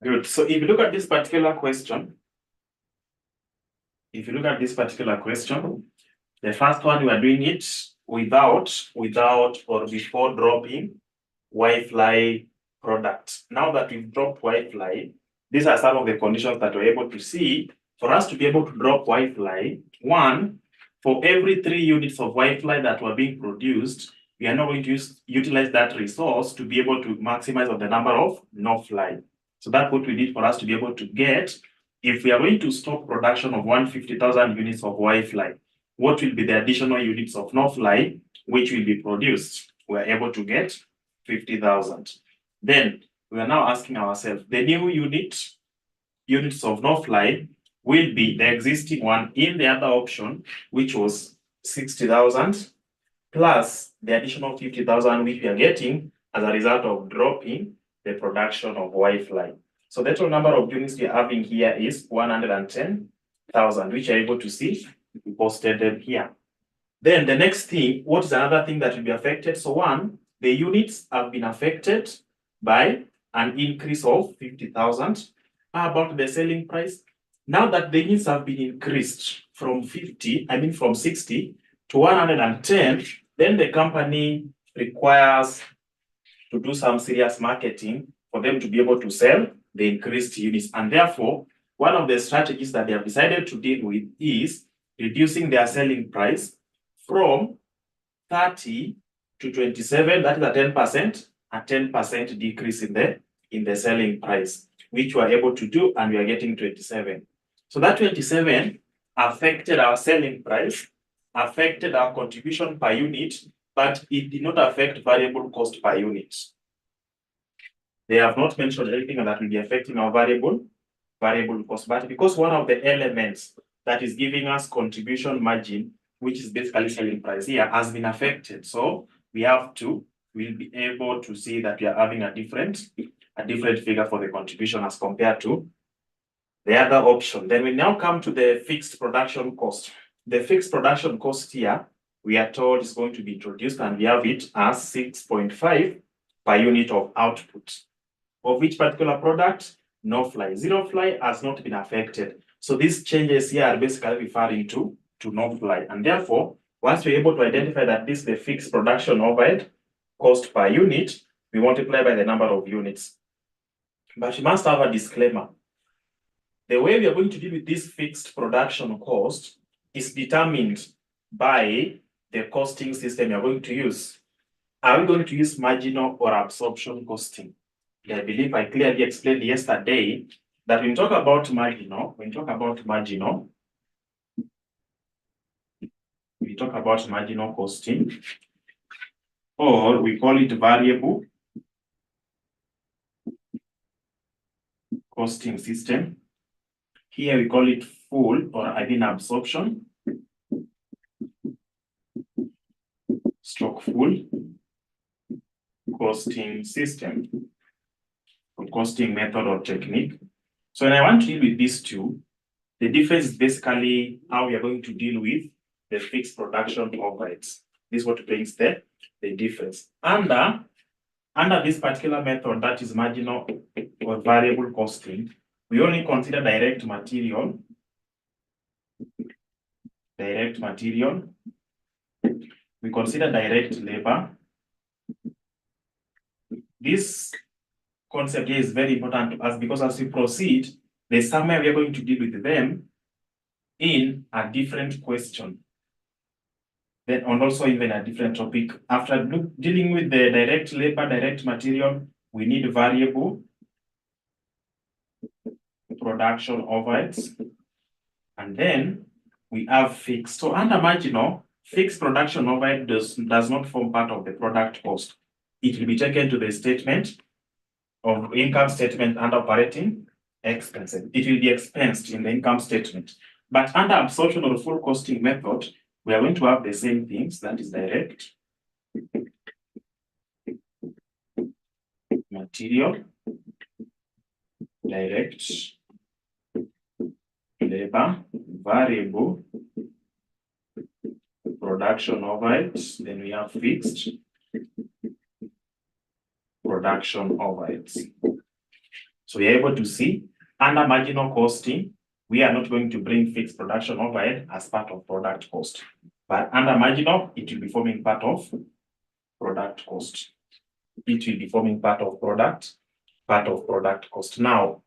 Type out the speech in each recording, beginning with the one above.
Good. So if you look at this particular question, the first one we are doing it without or before dropping Y-fly product. Now that we've dropped Y-fly, these are some of the conditions that we're able to see. For us to be able to drop Y-fly, one, for every 3 units of Y-fly that were being produced, we are now going to utilize that resource to be able to maximize on the number of no-fly. So that's what we need for us to be able to get. If we are going to stop production of 150,000 units of Y-fly, what will be the additional units of no-fly which will be produced? We are able to get 50,000. Then we are now asking ourselves, the new units of no-fly will be the existing one in the other option, which was 60,000, plus the additional 50,000 which we are getting as a result of dropping the production of Y-fly. So the total number of units we are having here is 110,000, which you're able to see. We posted them here. Then the next thing, what is another thing that will be affected? So one, the units have been affected by an increase of 50,000. How about the selling price? Now that the units have been increased from 60 to 110, then the company requires to do some serious marketing for them to be able to sell the increased units. And therefore, one of the strategies that they have decided to deal with is reducing their selling price from 30 to 27, that is a 10% decrease in the selling price, which we are able to do, and we are getting 27. So that 27 affected our selling price, affected our contribution per unit, but it did not affect variable cost per unit. They have not mentioned anything that will be affecting our variable cost, but because one of the elements that is giving us contribution margin, which is basically selling price here, has been affected. So we'll be able to see that we are having a different figure for the contribution as compared to the other option. Then we now come to the fixed production cost. The fixed production cost here, we are told is going to be introduced, and we have it as 6.5 per unit of output. Of which particular product? No fly. Zero fly has not been affected. So these changes here are basically referring to no fly. And therefore, once we're able to identify that this is the fixed production overhead cost per unit, we multiply by the number of units. But we must have a disclaimer. The way we are going to deal with this fixed production cost is determined by the costing system you're going to use. Are we going to use marginal or absorption costing? I believe I clearly explained yesterday that when we talk about marginal, we talk about marginal costing, or we call it variable costing system. Here we call it full or absorption full costing system, or costing method or technique. So when I want to deal with these two, the difference is basically how we are going to deal with the fixed production overheads. This is what brings the difference. Under this particular method, that is marginal or variable costing, we only consider direct material. We consider direct labor. This concept here is very important to us because as we proceed, there's somewhere we are going to deal with them in a different question. Then, and also even a different topic. After dealing with the direct labor, direct material, we need variable production overheads. And then we have fixed. So under marginal, fixed production overhead does not form part of the product cost. It will be taken to the statement of income statement and operating expenses. It will be expensed in the income statement. But under absorption or full costing method, we are going to have the same things, that is direct material, direct labor, variable production overheads, then we have fixed production overheads. So you're able to see under marginal costing, we are not going to bring fixed production overhead as part of product cost. But under marginal, it will be forming part of product cost. It will be forming part of product cost. Now,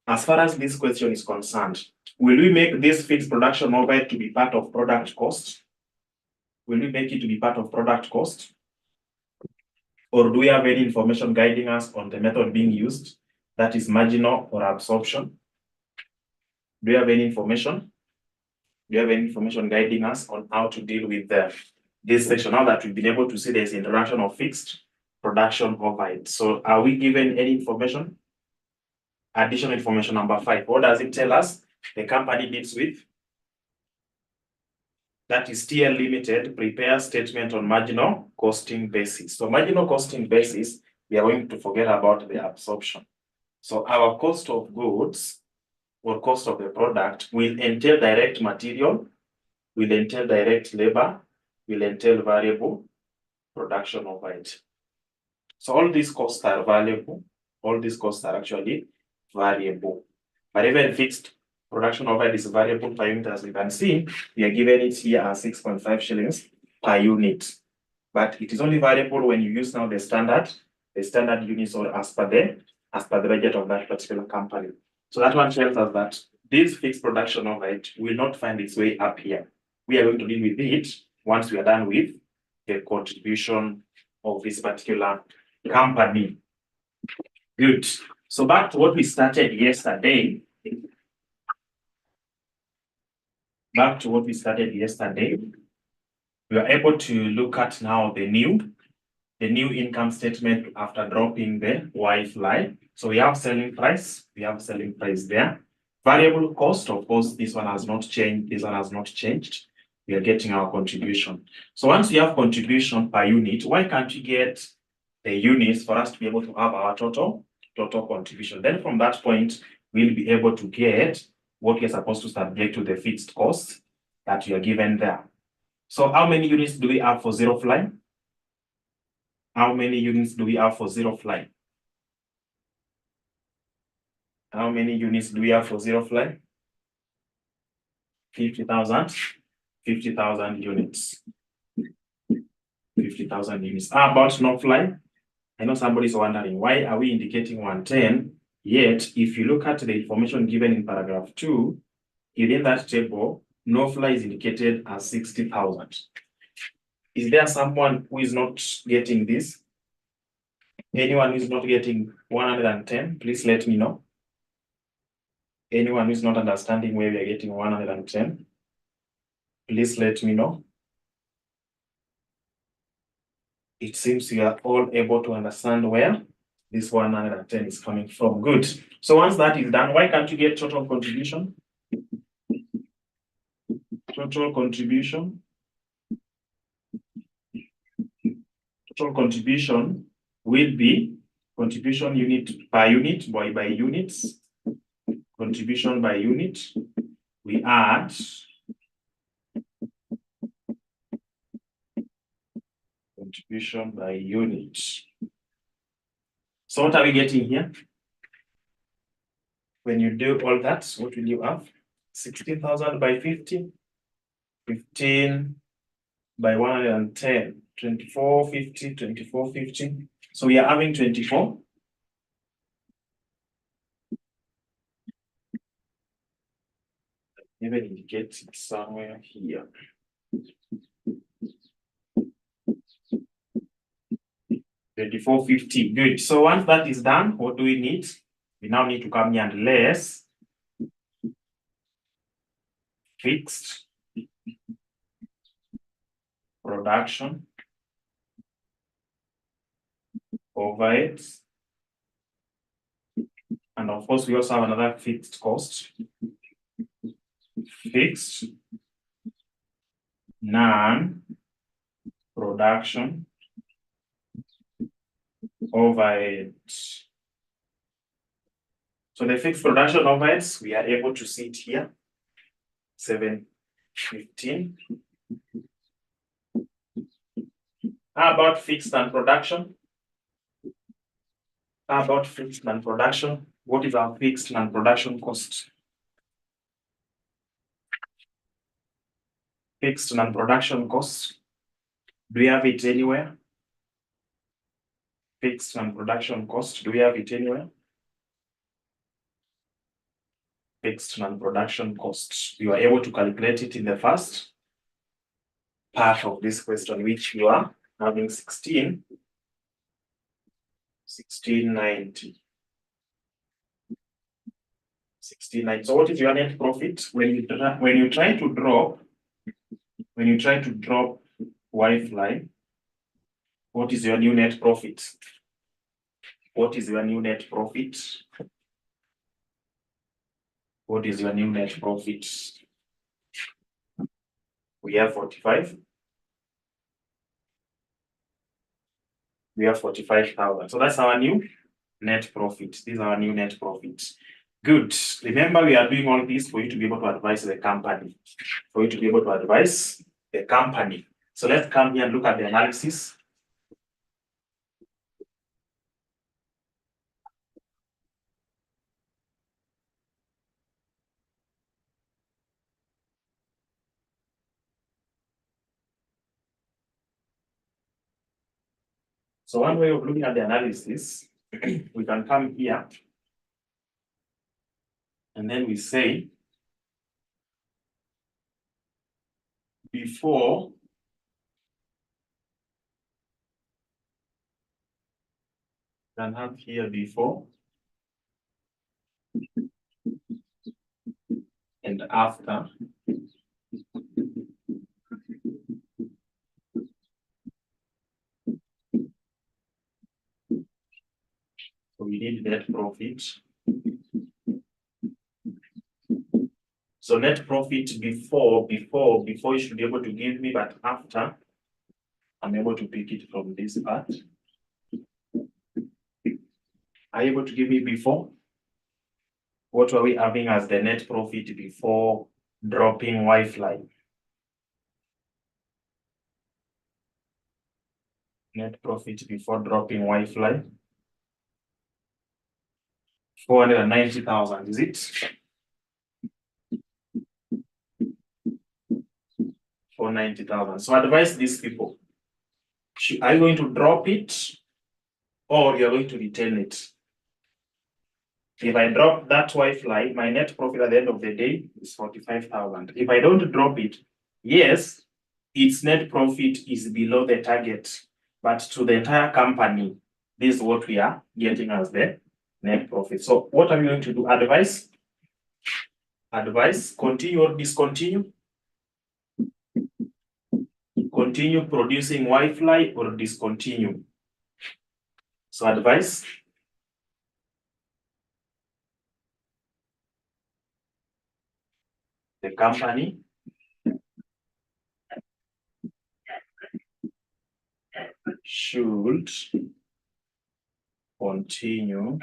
as far as this question is concerned, will we make this fixed production overhead to be part of product cost? Will we make it to be part of product cost? Or do we have any information guiding us on the method being used, that is marginal or absorption? Do you have any information? Do you have any information guiding us on how to deal with this section? Now that we've been able to see there's introduction of fixed production overhead. So are we given any information? Additional information number 5. What does it tell us? The company deals with, that is TL Limited, prepare statement on marginal costing basis. So marginal costing basis, we are going to forget about the absorption. So our cost of goods or cost of the product will entail direct material, will entail direct labor, will entail variable production overhead. So all these costs are variable. All these costs are actually variable. But even fixed production overhead is variable per unit, as we can see. We are given it here as 6.5 shillings per unit. But it is only variable when you use now the standard units, or as per the budget of that particular company. So that one tells us that this fixed production overhead will not find its way up here. We are going to deal with it once we are done with the contribution of this particular company. Good. So back to what we started yesterday. We are able to look at now the new income statement after dropping the wife line. So we have selling price. There. Variable cost, of course, this one has not changed. We are getting our contribution. So once we have contribution per unit, why can't we get the units for us to be able to have our total contribution? Then from that point, we'll be able to get what we're supposed to subject to the fixed costs that you are given there. So how many units do we have for zero fly? How many units do we have for zero fly? How many units do we have for zero fly? 50,000 units. 50,000 units. How about no fly? I know somebody's wondering, why are we indicating 110? Yet, if you look at the information given in paragraph 2, within that table, no fly is indicated as 60,000. Is there someone who is not getting this? Anyone who is not getting 110, please let me know. Anyone who is not understanding where we are getting 110, please let me know. It seems you are all able to understand where this 110 is coming from. Good. So once that is done, why can't you get total contribution? Total contribution will be contribution unit by unit, by units. Contribution by unit, we add contribution by unit. So what are we getting here? When you do all that, what will you have? 16,000 by 50, 15 by 110, 2450, 2450. So we are having 24. Even indicate it somewhere here. 2450. Good. So once that is done, what do we need? We now need to come here and less fixed production overheads. And of course, we also have another fixed cost. Fixed non-production overheads. So the fixed production overheads, we are able to see it here, 715. How about fixed and production? How about fixed non-production? What is our fixed non-production cost? Fixed non-production cost. Do we have it anywhere? Fixed non-production cost. Do we have it anywhere? Fixed non-production cost. You are able to calculate it in the first part of this question, which you are having 1690. 1690. So what is your net profit when you try to drop Wi-Fi? What is your new net profit? What is your new net profit? What is your new net profit? We have 45. We have 45,000. So that's our new net profit. These are our new net profits. Good. Remember, we are doing all this for you to be able to advise the company. For you to be able to advise the company. So let's come here and look at the analysis. So one way of looking at the analysis, we can come here and then we say before can have here before and after. So we need net profit. So net profit before you should be able to give me, but after I'm able to pick it from this part. Are you able to give me before? What were we having as the net profit before dropping Wi-Fi? Net profit before dropping Wi-Fi. 490,000, is it? 490,000. So advise these people. Are you going to drop it or you're going to retain it? If I drop that Wi-Fi, my net profit at the end of the day is 45,000. If I don't drop it, yes, its net profit is below the target, but to the entire company, this is what we are getting as the net profit. So what are we going to do? Advise, continue or discontinue? Continue producing Wi-Fi or discontinue? So advise. The company should continue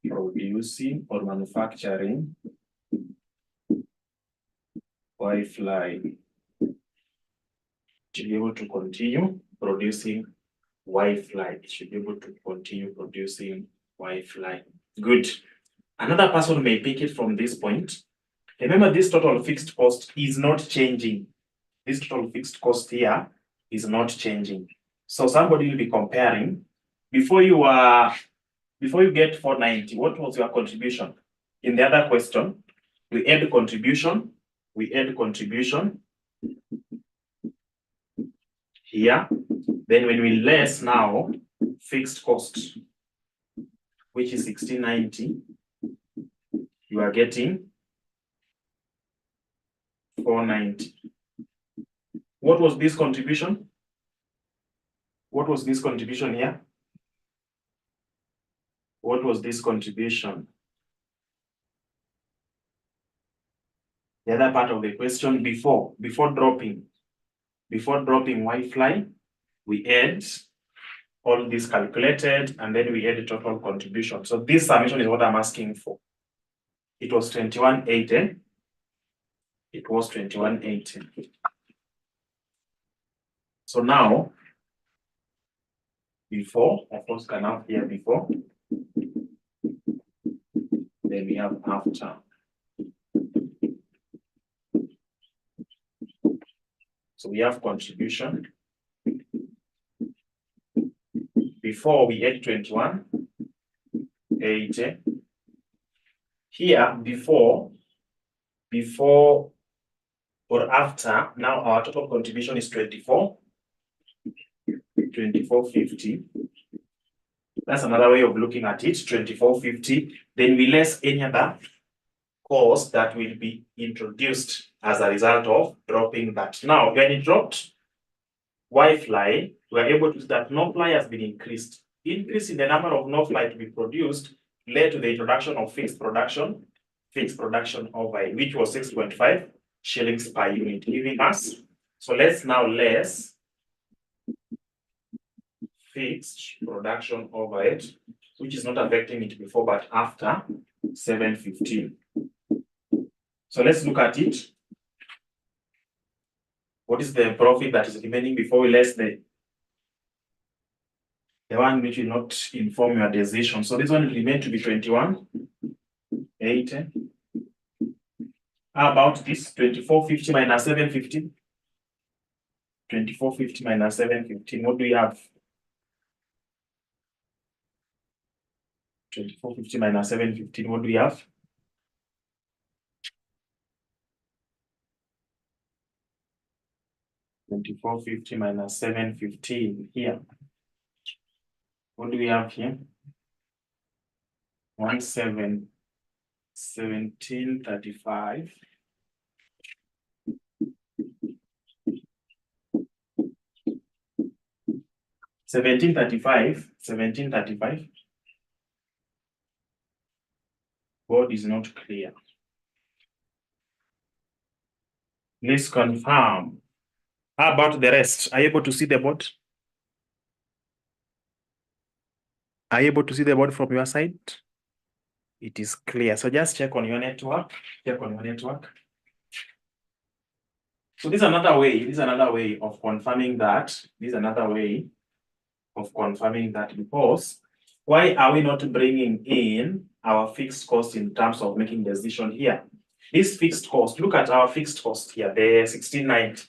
producing or manufacturing Wi-Fi. To be able to continue producing Wi-Fi. It should be able to continue producing Wi-Fi. Good. Another person may pick it from this point. Remember, this total fixed cost is not changing. This total fixed cost here is not changing. So somebody will be comparing. Before you get 490, what was your contribution? In the other question, we add contribution. Here. Then when we less now fixed cost, which is 1690, you are getting 490. What was this contribution? What was this contribution here? What was this contribution? The other part of the question, before dropping Wi-Fi, we add all this calculated and then we add the total contribution. So this summation is what I'm asking for. It was 2180. It was 2180. So now before, of course, can have here before. Then we have after. So we have contribution. Before we add 21, 80. Here, before or after, now our total contribution is 24.50. That's another way of looking at it, 24.50. Then we less any other cost that will be introduced as a result of dropping that. Now, when it dropped Y-fly, we are able to see that no fly has been increased. Increase in the number of no fly to be produced led to the introduction of fixed production overhead, which was 6.5 shillings per unit, giving us. So let's now less fixed production overhead, which is not affecting it before but after 7.15. So let's look at it. What is the profit that is remaining before we less the one which will not inform your decision? So this one will remain to be 21.80. How about this 24.50 minus 7.15? 24.50 minus 7.15. What do we have? 24.50 minus 7.15. What do we have? 24.50 minus 7.15 here. What do we have here? 17.35. 17.35. Board is not clear. Please confirm. How about the rest? Are you able to see the board? Are you able to see the board from your side? It is clear. So just check on your network. Check on your network. So this is another way. This is another way of confirming that. This is another way of confirming that, because why are we not bringing in our fixed cost in terms of making the decision here? This fixed cost, look at our fixed cost here, the 1690.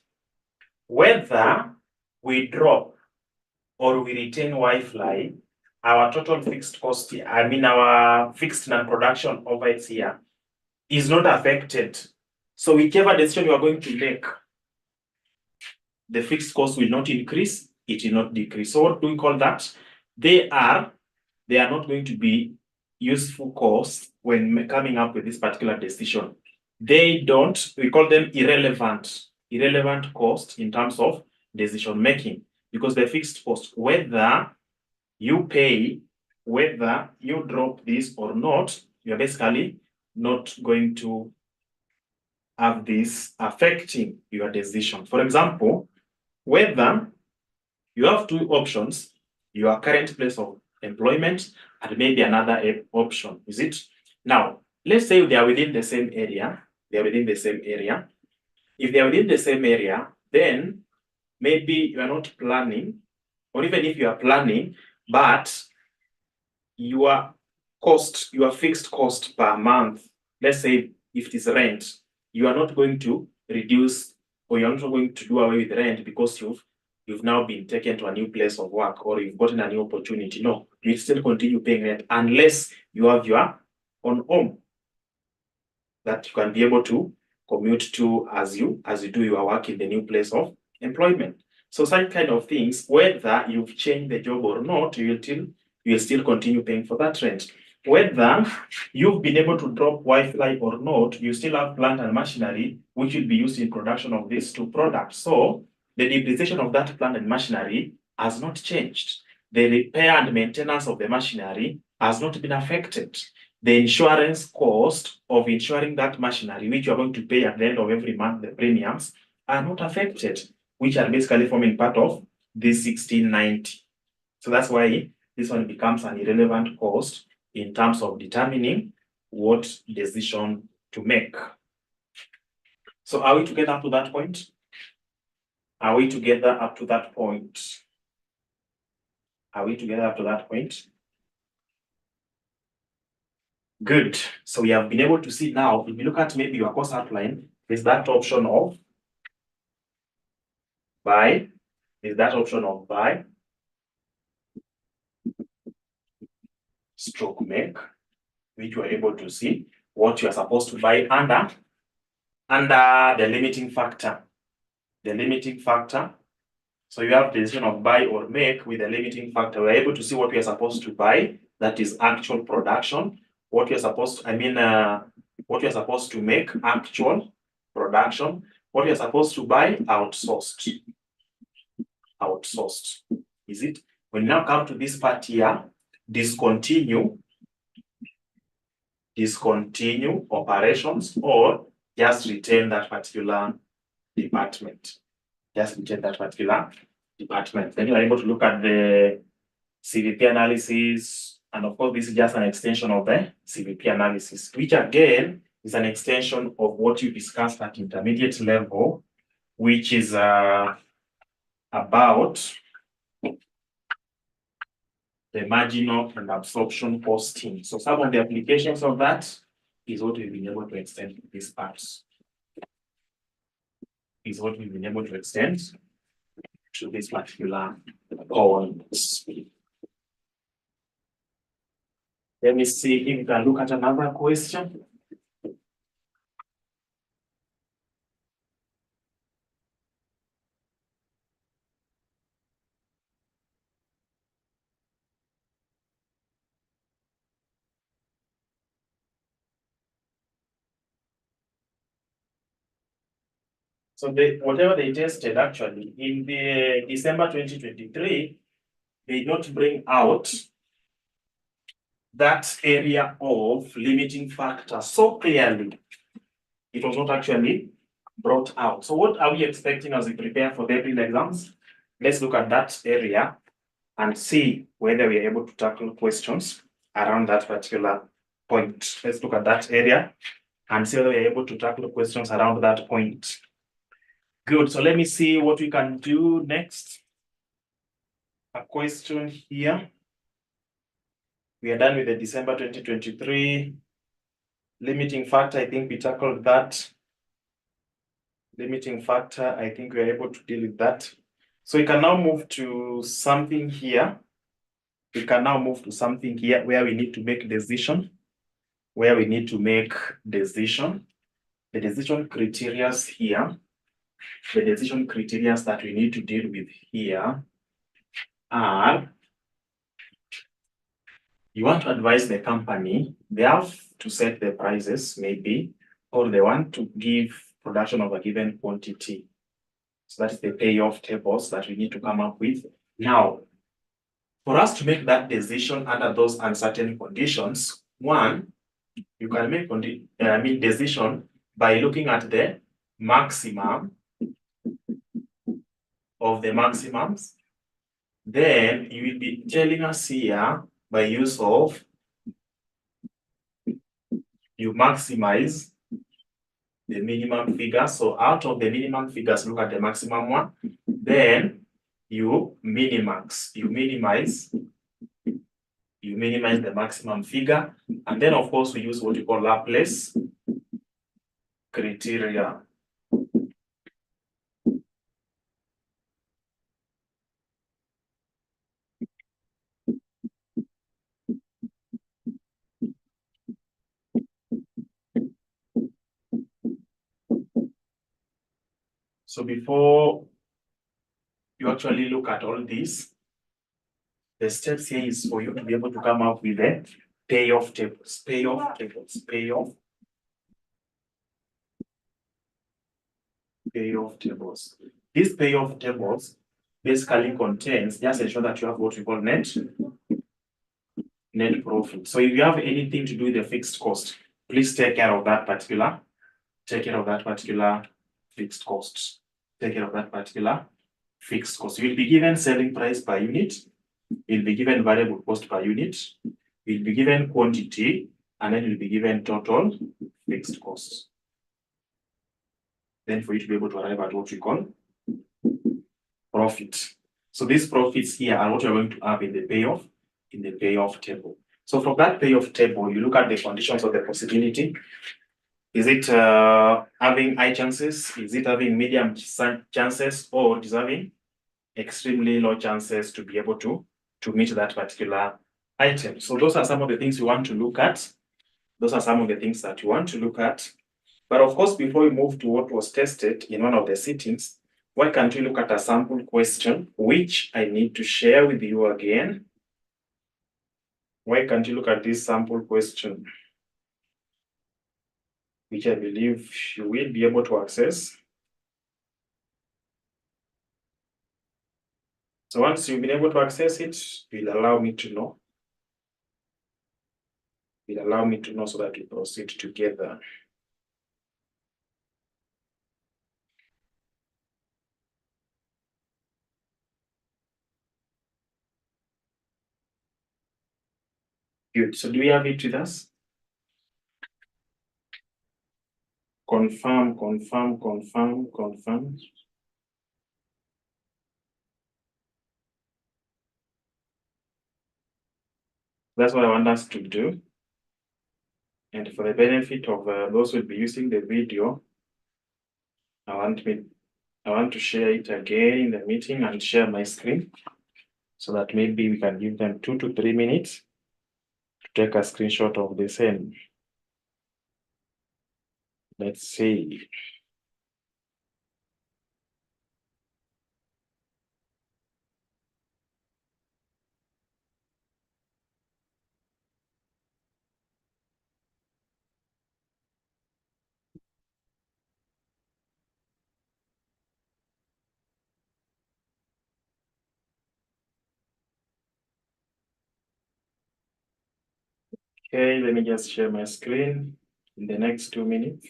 Whether we drop or we retain Y-fly, our total fixed cost, I mean our fixed non-production overheads here, is not affected. So whichever decision you are going to make, the fixed cost will not increase, it will not decrease. So what do we call that? They are not going to be useful costs when coming up with this particular decision. They don't, we call them irrelevant cost in terms of decision making, because the fixed cost, whether you pay, whether you drop this or not, you're basically not going to have this affecting your decision. For example, whether you have two options, your current place of employment and maybe another option, is it? Now, let's say they are within the same area. They are within the same area. If they are within the same area, then maybe you are not planning, or even if you are planning, but your cost, your fixed cost per month, let's say if it is rent, you are not going to reduce, or you're not going to do away with rent because you've now been taken to a new place of work, or you've gotten a new opportunity. No, you still continue paying rent unless you have your own home that you can be able to commute to as you do your work in the new place of employment. So such kind of things, whether you've changed the job or not, you will still continue paying for that rent. Whether you've been able to drop Wi-Fi or not, you still have plant and machinery which will be used in production of these two products. So the depreciation of that plant and machinery has not changed. The repair and maintenance of the machinery has not been affected. The insurance cost of insuring that machinery, which you are going to pay at the end of every month, the premiums, are not affected, which are basically forming part of this 1690. So that's why this one becomes an irrelevant cost in terms of determining what decision to make. So are we together up to that point? Are we together up to that point? Are we together up to that point? Good. So we have been able to see now, if you look at maybe your course outline, is that option of buy, stroke make, which you are able to see what you are supposed to buy under the limiting factor. The limiting factor. So you have the decision of buy or make with the limiting factor. We're able to see what we are supposed to buy, that is actual production. What you're supposed to, what you're supposed to make, actual production. What you're supposed to buy, outsourced. Outsourced. Is it? When you now come to this part here, discontinue operations or just retain that particular department. Just retain that particular department. Then you are able to look at the CVP analysis. And of course, this is just an extension of the CVP analysis, which again is an extension of what you discussed at intermediate level, which is about the marginal and absorption costing. So some of the applications of that is what we've been able to extend to these parts. Is what we've been able to extend to this particular points. Let me see if we can look at another question. So whatever they tested actually in the December 2023, they did not bring out that area of limiting factor so clearly. It was not actually brought out. So what are we expecting as we prepare for the April exams? Let's look at that area and see whether we are able to tackle questions around that particular point. Let's look at that area and see whether we are able to tackle questions around that point. Good. So let me see what we can do next. A question here. We are done with the December 2023 limiting factor. I think we tackled that. Limiting factor, I think we are able to deal with that. So we can now move to something here. We can now move to something here where we need to make decision. Where we need to make decision. The decision criteria here. The decision criteria that we need to deal with here are, you want to advise the company, they have to set the prices maybe, or they want to give production of a given quantity. So that's the payoff tables that we need to come up with. Now, for us to make that decision under those uncertain conditions, one, you can make decision by looking at the maximum of the maximums. Then you will be telling us here by use of, you maximize the minimum figure. So out of the minimum figures, look at the maximum one. Then you minimize the maximum figure. And then of course we use what you call Laplace criteria. So before you actually look at all this, the steps here is for you to be able to come up with the payoff tables. Payoff tables. These payoff tables basically contains, just ensure that you have what we call net profit. So if you have anything to do with the fixed cost, please take care of that particular fixed costs. Take care of that particular fixed cost. You'll be given selling price per unit. You'll be given variable cost per unit. You'll be given quantity, and then you'll be given total fixed costs. Then for you to be able to arrive at what we call profit. So these profits here are what you're going to have in the payoff table. So from that payoff table, you look at the conditions of the possibility. Is it having high chances? Is it having medium chances, or is having extremely low chances to be able to meet that particular item? So those are some of the things you want to look at. Those are some of the things that you want to look at. But of course, before we move to what was tested in one of the sittings, why can't we look at a sample question, which I need to share with you again? Why can't you look at this sample question, which I believe you will be able to access? So once you've been able to access it, it will allow me to know. It will allow me to know so that we proceed together. Good. So do we have it with us? Confirm, confirm, confirm, confirm. That's what I want us to do. And for the benefit of those who will be using the video, I want to share it again in the meeting and share my screen so that maybe we can give them 2 to 3 minutes to take a screenshot of the same. Let's see. Okay, let me just share my screen in the next 2 minutes.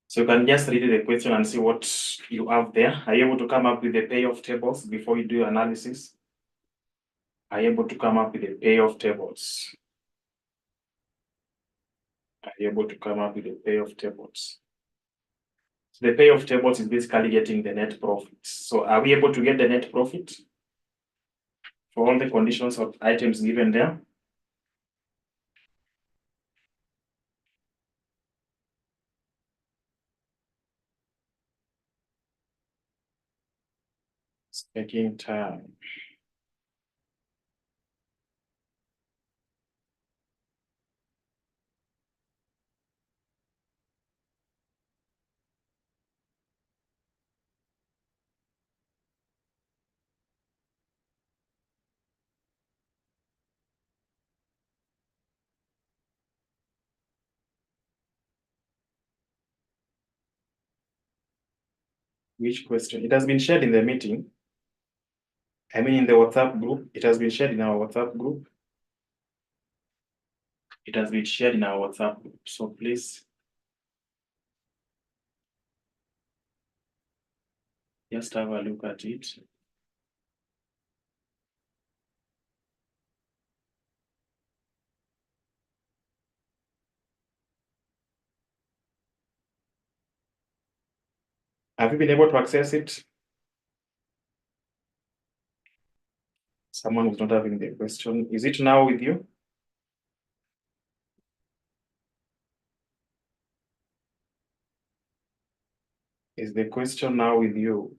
So you can just read the question and see what you have there. Are you able to come up with the payoff tables before you do your analysis? Are you able to come up with the payoff tables? Are you able to come up with the payoff tables? So the payoff tables is basically getting the net profit. So are we able to get the net profit for all the conditions of items given there? It's taking time. Which question? It has been shared in the meeting. I mean, in the WhatsApp group. It has been shared in our WhatsApp group. It has been shared in our WhatsApp group. So please just have a look at it. Have you been able to access it? Someone who's not having the question. Is it now with you? Is the question now with you?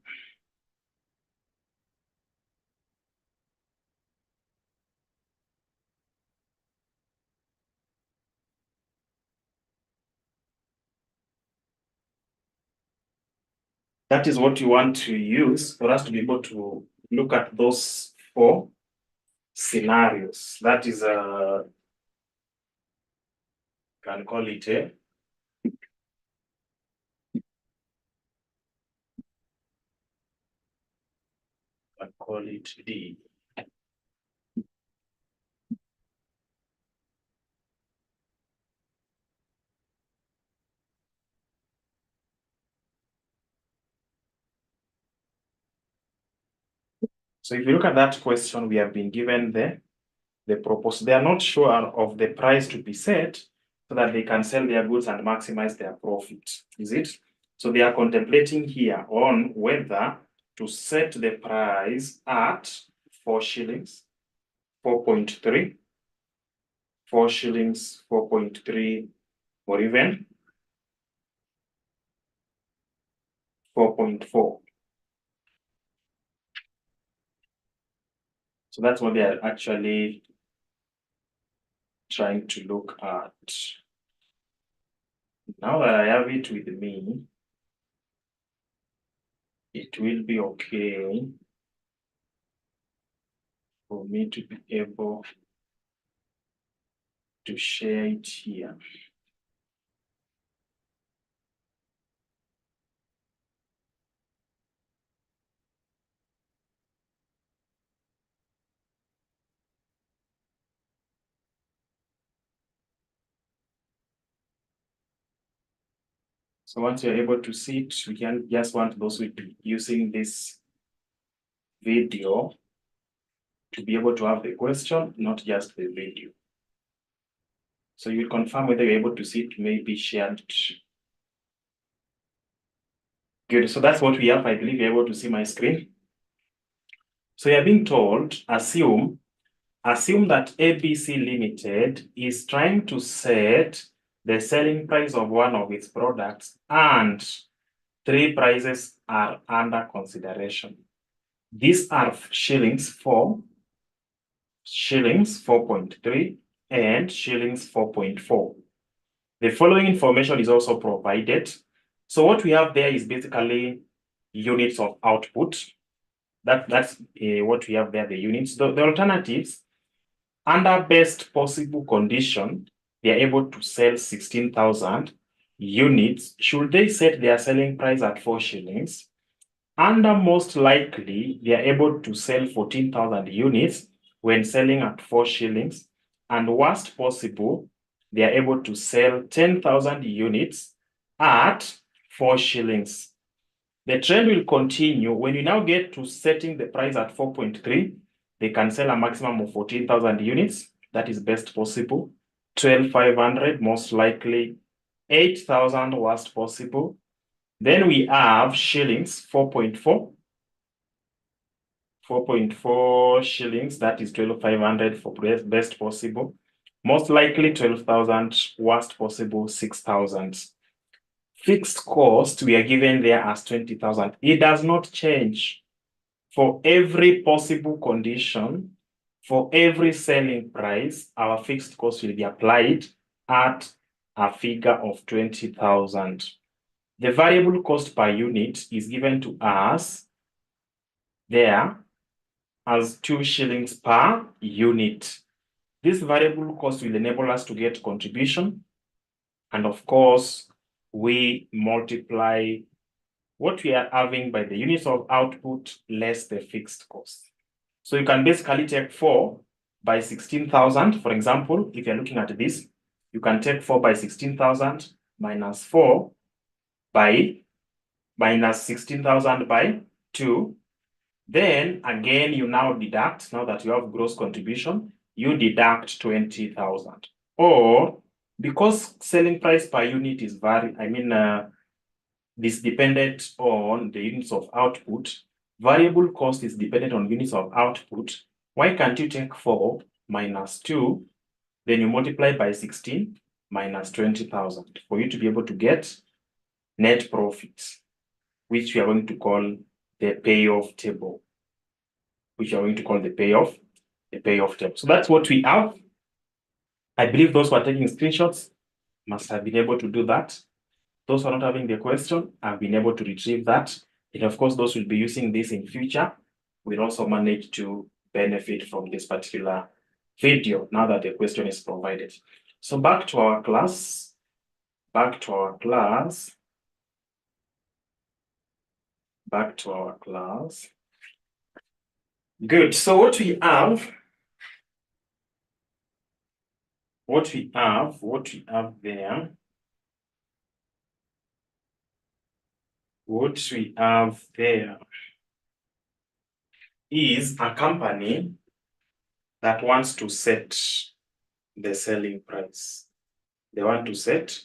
That is what you want to use for us to be able to look at those 4 scenarios. That is can call it A. Can call it D. So if you look at that question we have been given there, the proposal. They are not sure of the price to be set so that they can sell their goods and maximize their profit. Is it? So they are contemplating here on whether to set the price at 4 shillings, 4.3, 4 shillings, 4.3, or even 4.4. So that's what they are actually trying to look at. Now that I have it with me, it will be okay for me to be able to share it here. So once you're able to see it, we can just want those who will be using this video to be able to have the question, not just the video. So you'll confirm whether you're able to see it, may be shared. Good, so that's what we have. I believe you're able to see my screen. So you're being told, assume that ABC Limited is trying to set the selling price of one of its products and 3 prices are under consideration. These are shillings 4, shillings 4.3, and shillings 4.4. The following information is also provided. So what we have there is basically units of output. That's what we have there, the units. The alternatives, under best possible condition, they are able to sell 16,000 units. Should they set their selling price at 4 shillings? Under most likely, they are able to sell 14,000 units when selling at 4 shillings. And worst possible, they are able to sell 10,000 units at 4 shillings. The trend will continue. When you now get to setting the price at 4.3, they can sell a maximum of 14,000 units. That is best possible. 12,500, most likely. 8,000, worst possible. Then we have shillings, 4.4. 4.4 shillings, that is 12,500 for best possible. Most likely 12,000, worst possible 6,000. Fixed cost we are given there as 20,000. It does not change. For every possible condition, for every selling price, our fixed cost will be applied at a figure of 20,000. The variable cost per unit is given to us there as 2 shillings per unit. This variable cost will enable us to get contribution. And of course, we multiply what we are having by the units of output less the fixed cost. So you can basically take 4 by 16,000. For example, if you're looking at this, you can take 4 by 16,000 minus 4 by minus 16,000 by 2. Then again, you now deduct, now that you have gross contribution, you deduct 20,000. Or because selling price per unit is this dependent on the units of output, variable cost is dependent on units of output. Why can't you take 4 minus 2, then you multiply by 16 minus 20,000 for you to be able to get net profits, which we are going to call the payoff table, the payoff table. So that's what we have. I believe those who are taking screenshots must have been able to do that. Those who are not having the question have been able to retrieve that. And of course, those who will be using this in future will also manage to benefit from this particular video now that the question is provided. So back to our class. Good. So what we have there is a company that wants to set the selling price. They want to set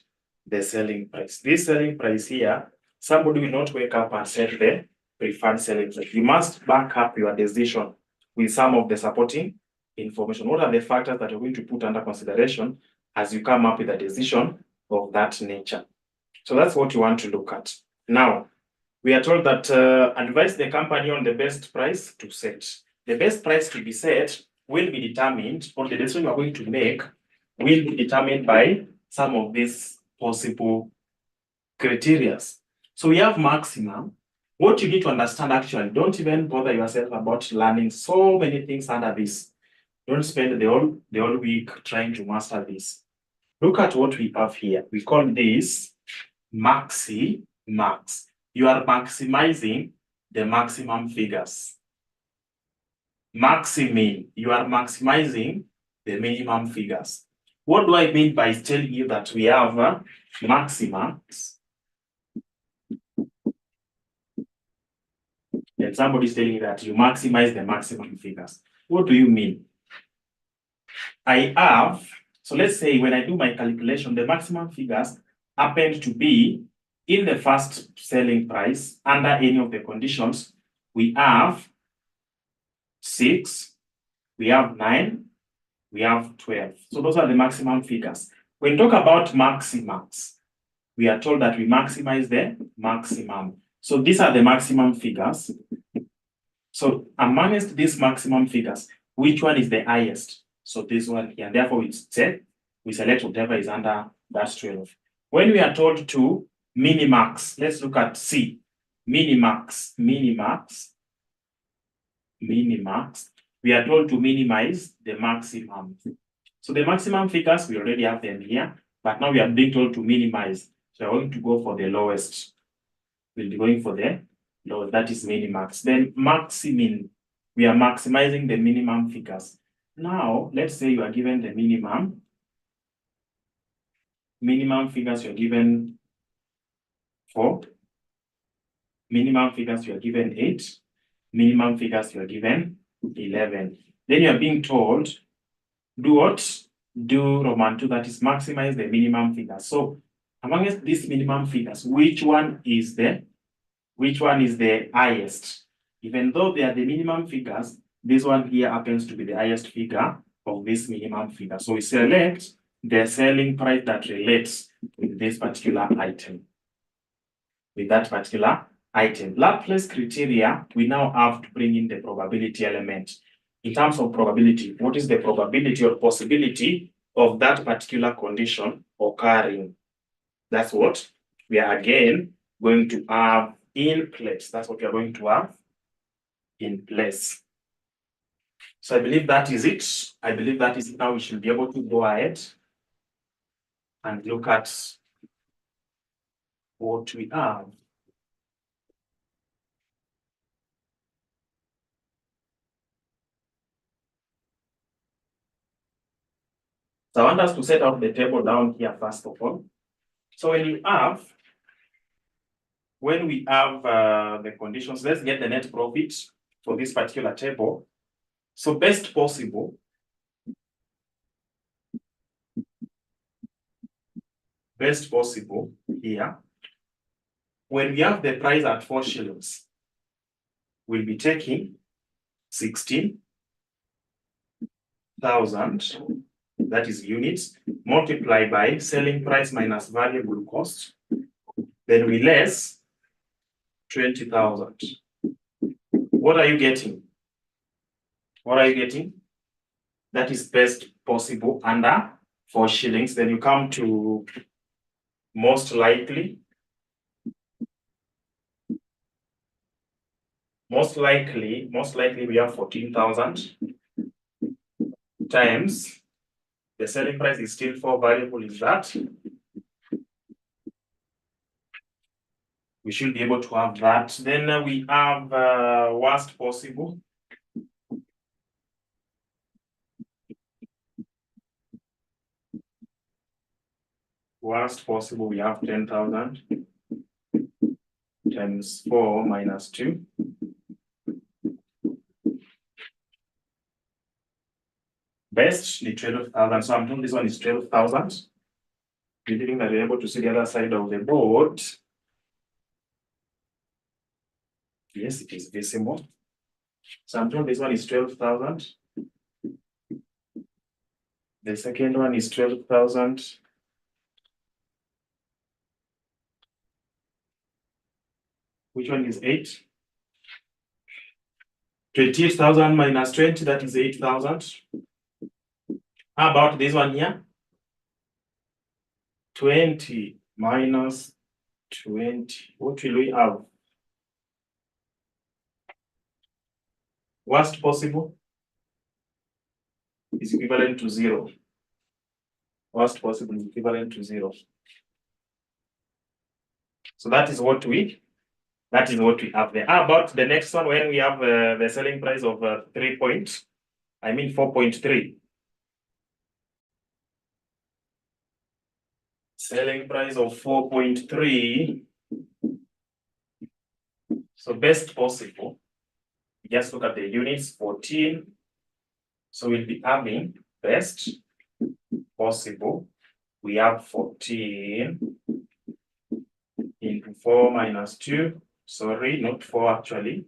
the selling price. This selling price here, somebody will not wake up and set the preferred selling price. You must back up your decision with some of the supporting information. What are the factors that you're going to put under consideration as you come up with a decision of that nature? So that's what you want to look at. Now, we are told that advise the company on the best price to set. The best price to be set will be determined, or the decision you are going to make will be determined by some of these possible criteria. So we have maximum. What you need to understand, actually, don't even bother yourself about learning so many things under this. Don't spend the whole week trying to master this. Look at what we have here. We call this max. You are maximizing the maximum figures. Maximin, you are maximizing the minimum figures. What do I mean by telling you that we have maximax? And somebody is telling you that you maximize the maximum figures. What do you mean? I have, so let's say when I do my calculation, the maximum figures happen to be in the first selling price under any of the conditions. We have 6, we have 9, we have 12. So those are the maximum figures. When we talk about maximax, we are told that we maximize the maximum. So these are the maximum figures. So amongst these maximum figures, which one is the highest? So this one here. Therefore, we select whatever is under that 12. When we are told to minimax, let's look at C. Minimax. We are told to minimize the maximum. So the maximum figures, we already have them here, but now we are being told to minimize. So we're going to go for the lowest. We'll be going for the lowest, that is minimax. Then maximin, we are maximizing the minimum figures. Now, let's say you are given the minimum figures you are given 4, minimum figures you are given 8, minimum figures you are given 11. Then you are being told, do what? Do Roman 2, that is maximize the minimum figures. So amongst these minimum figures, which one is the highest? Even though they are the minimum figures, this one here happens to be the highest figure of this minimum figure. So we select the selling price that relates with this particular item. With that particular item. Laplace criteria, we now have to bring in the probability element. In terms of probability, what is the probability or possibility of that particular condition occurring? That's what we are again going to have in place. That's what we are going to have in place. So I believe that is it. I believe that is it. Now we should be able to go ahead and look at what we have. So I want us to set up the table down here first of all. So when we have the conditions, let's get the net profit for this particular table. So best possible here, when we have the price at 4 shillings, we'll be taking 16,000, that is units, multiplied by selling price minus variable cost. Then we less 20,000. What are you getting? That is best possible under 4 shillings. Then you come to most likely. Most likely we have 14,000 times the selling price is still 4, variable is that. We should be able to have that. Then we have worst possible. Worst possible, we have 10,000 times 4 minus 2. Best is 12,000. So I'm doing this one is 12,000. Believing that you're able to see the other side of the board. Yes, it is visible. So I'm told this one is 12,000. The second one is 12,000. Which one is 8? 28,000 minus 20, that is 8,000. How about this one here? 20 minus 20. What will we have? Worst possible is equivalent to 0. Worst possible is equivalent to 0. So that is what we have there. How about the next one when we have the selling price of 4.3? Selling price of 4.3. So best possible, just look at the units, 14. So we'll be having best possible. We have 14 into 4 minus 2. Sorry, not 4 actually.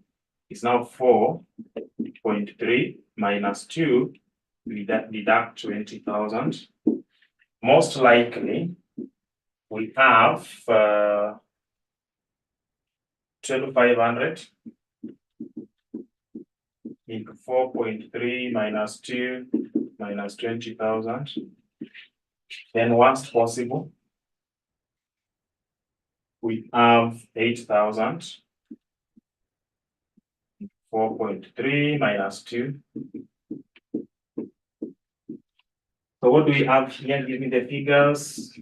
It's now 4.3 minus 2. We deduct 20,000. Most likely, we have 2,500 into 4.3 minus 2 minus 20,000. Then worst possible, we have 8,000. 4.3 minus 2. So what do we have here? Give me the figures.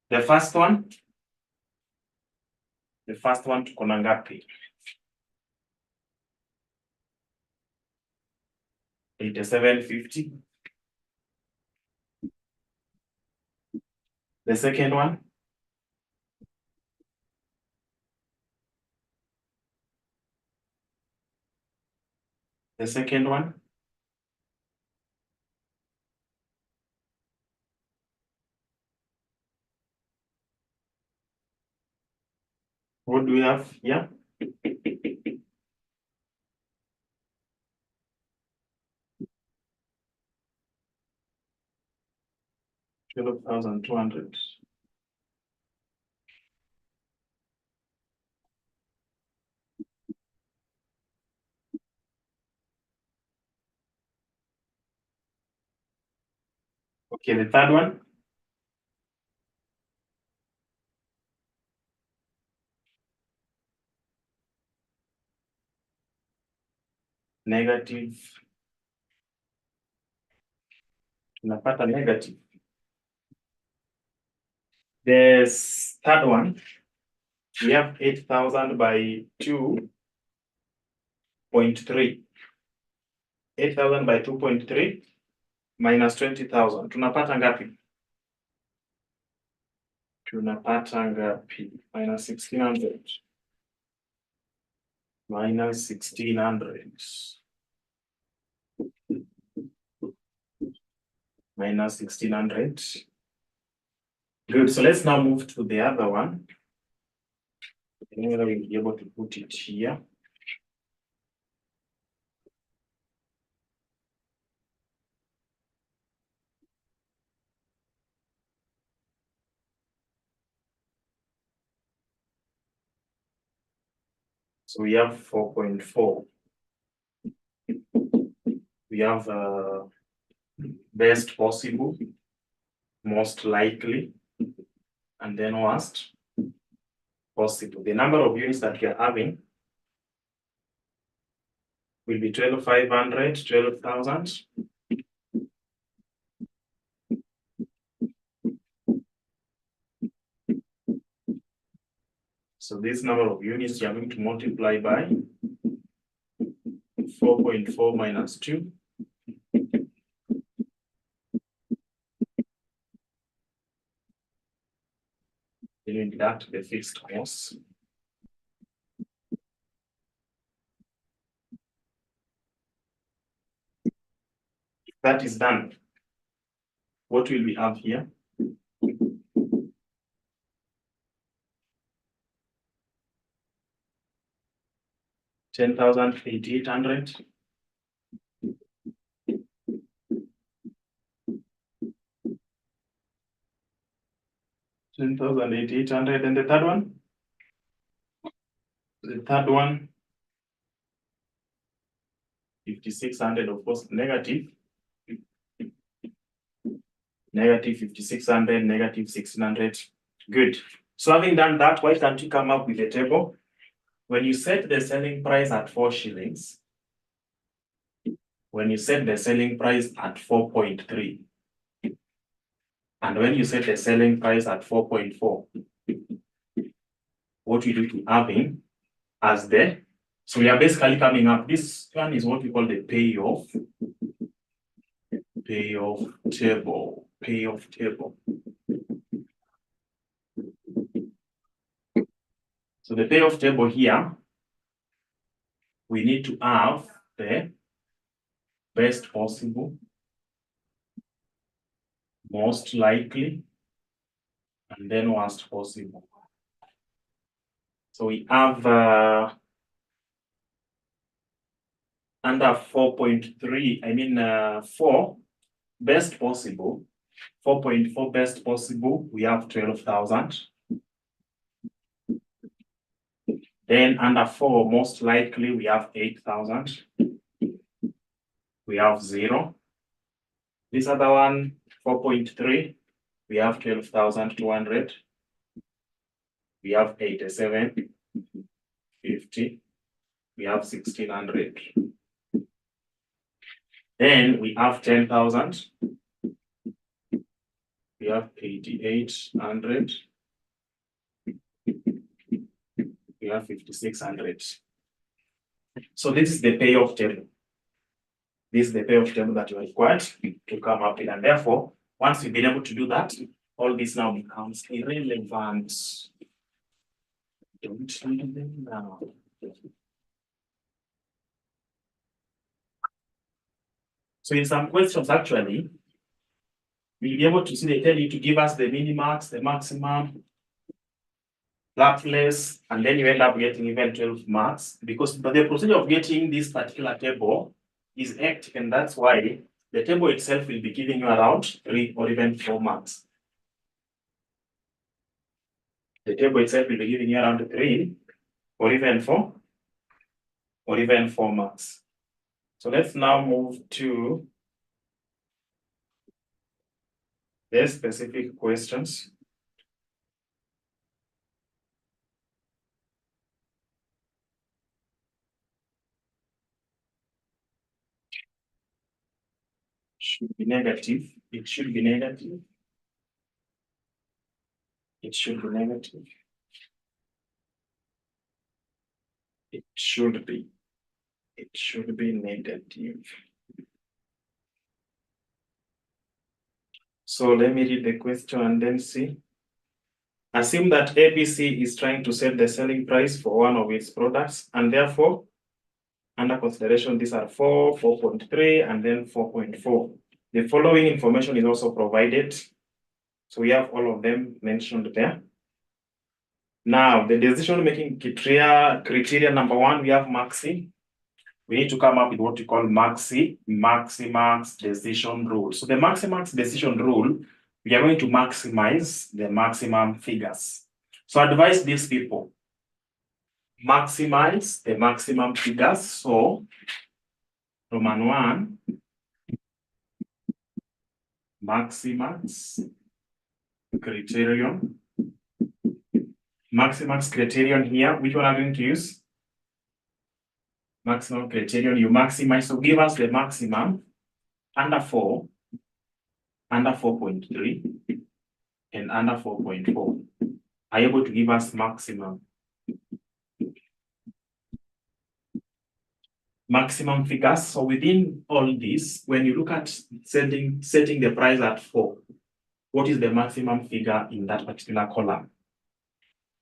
The first one tuko na ngapi? 8750. The second one, what do we have here? $12,200. Okay, the third one. Negative. Tunapata negative. The third one, we have 8,000 by 2.3. 8,000 by 2.3 minus 20,000. Tunapata ngapi? Minus 1,600. Minus 1,600. Minus 1,600. Good. So let's now move to the other one. I think we'll be able to put it here. So we have 4.4. We have best possible, most likely, and then worst possible. The number of units that we are having will be 12,500, 12,000. So this number of units you are going to multiply by 4.4 minus 2. Then we deduct the fixed costs. that is done, what will we have here? $10,800. $10,800, and the third one? The third one, 5,600, of course, negative 5,600, negative 1,600. Good. So having done that, why can't you come up with a table? When you set the selling price at 4 shillings, when you set the selling price at 4.3, and when you set the selling price at 4.4, what we do to having as the, so we are basically coming up, this one is what we call the payoff table, payoff table. So the payoff table here, we need to have the best possible, most likely, and then worst possible. So we have under 4.3, I mean 4 best possible, 4.4 best possible, we have 12,000. Then under 4 most likely, we have 8,000. We have 0. This other one, 4.3, we have 12,200. We have 87, 50. We have 1,600. Then we have 10,000. We have 8,800. We have 5,600. So this is the payoff table. This is the payoff table that you are required to come up with. And therefore, once you've been able to do that, all this now becomes irrelevant. Don't need them now. So in some questions, actually, we'll be able to see they tell you to give us the minimax, the maximum, Laplace, and then you end up getting even 12 marks, because but the procedure of getting this particular table is hectic, and that's why the table itself will be giving you around 3 or even 4 marks. The table itself will be giving you around 3 or even 4 marks. So let's now move to the specific questions. Should be negative. It should be negative. It should be negative. It should be. It should be negative. So let me read the question and then see. Assume that ABC is trying to set the selling price for one of its products, and therefore, under consideration, these are 4, 4.3, and then 4.4. The following information is also provided. So we have all of them mentioned there. Now, the decision-making criteria number 1, we have maxi. We need to come up with what we call maximax decision rule. So the maximax decision rule, we are going to maximize the maximum figures. So advise these people, maximize the maximum figures. So Roman 1, maximax criterion. Maximax criterion here, which one are we going to use? Maximum criterion, you maximize. So give us the maximum under 4, under 4.3, and under 4.4. Are able to give us maximum. Maximum figures. So within all this, when you look at setting the price at 4, what is the maximum figure in that particular column?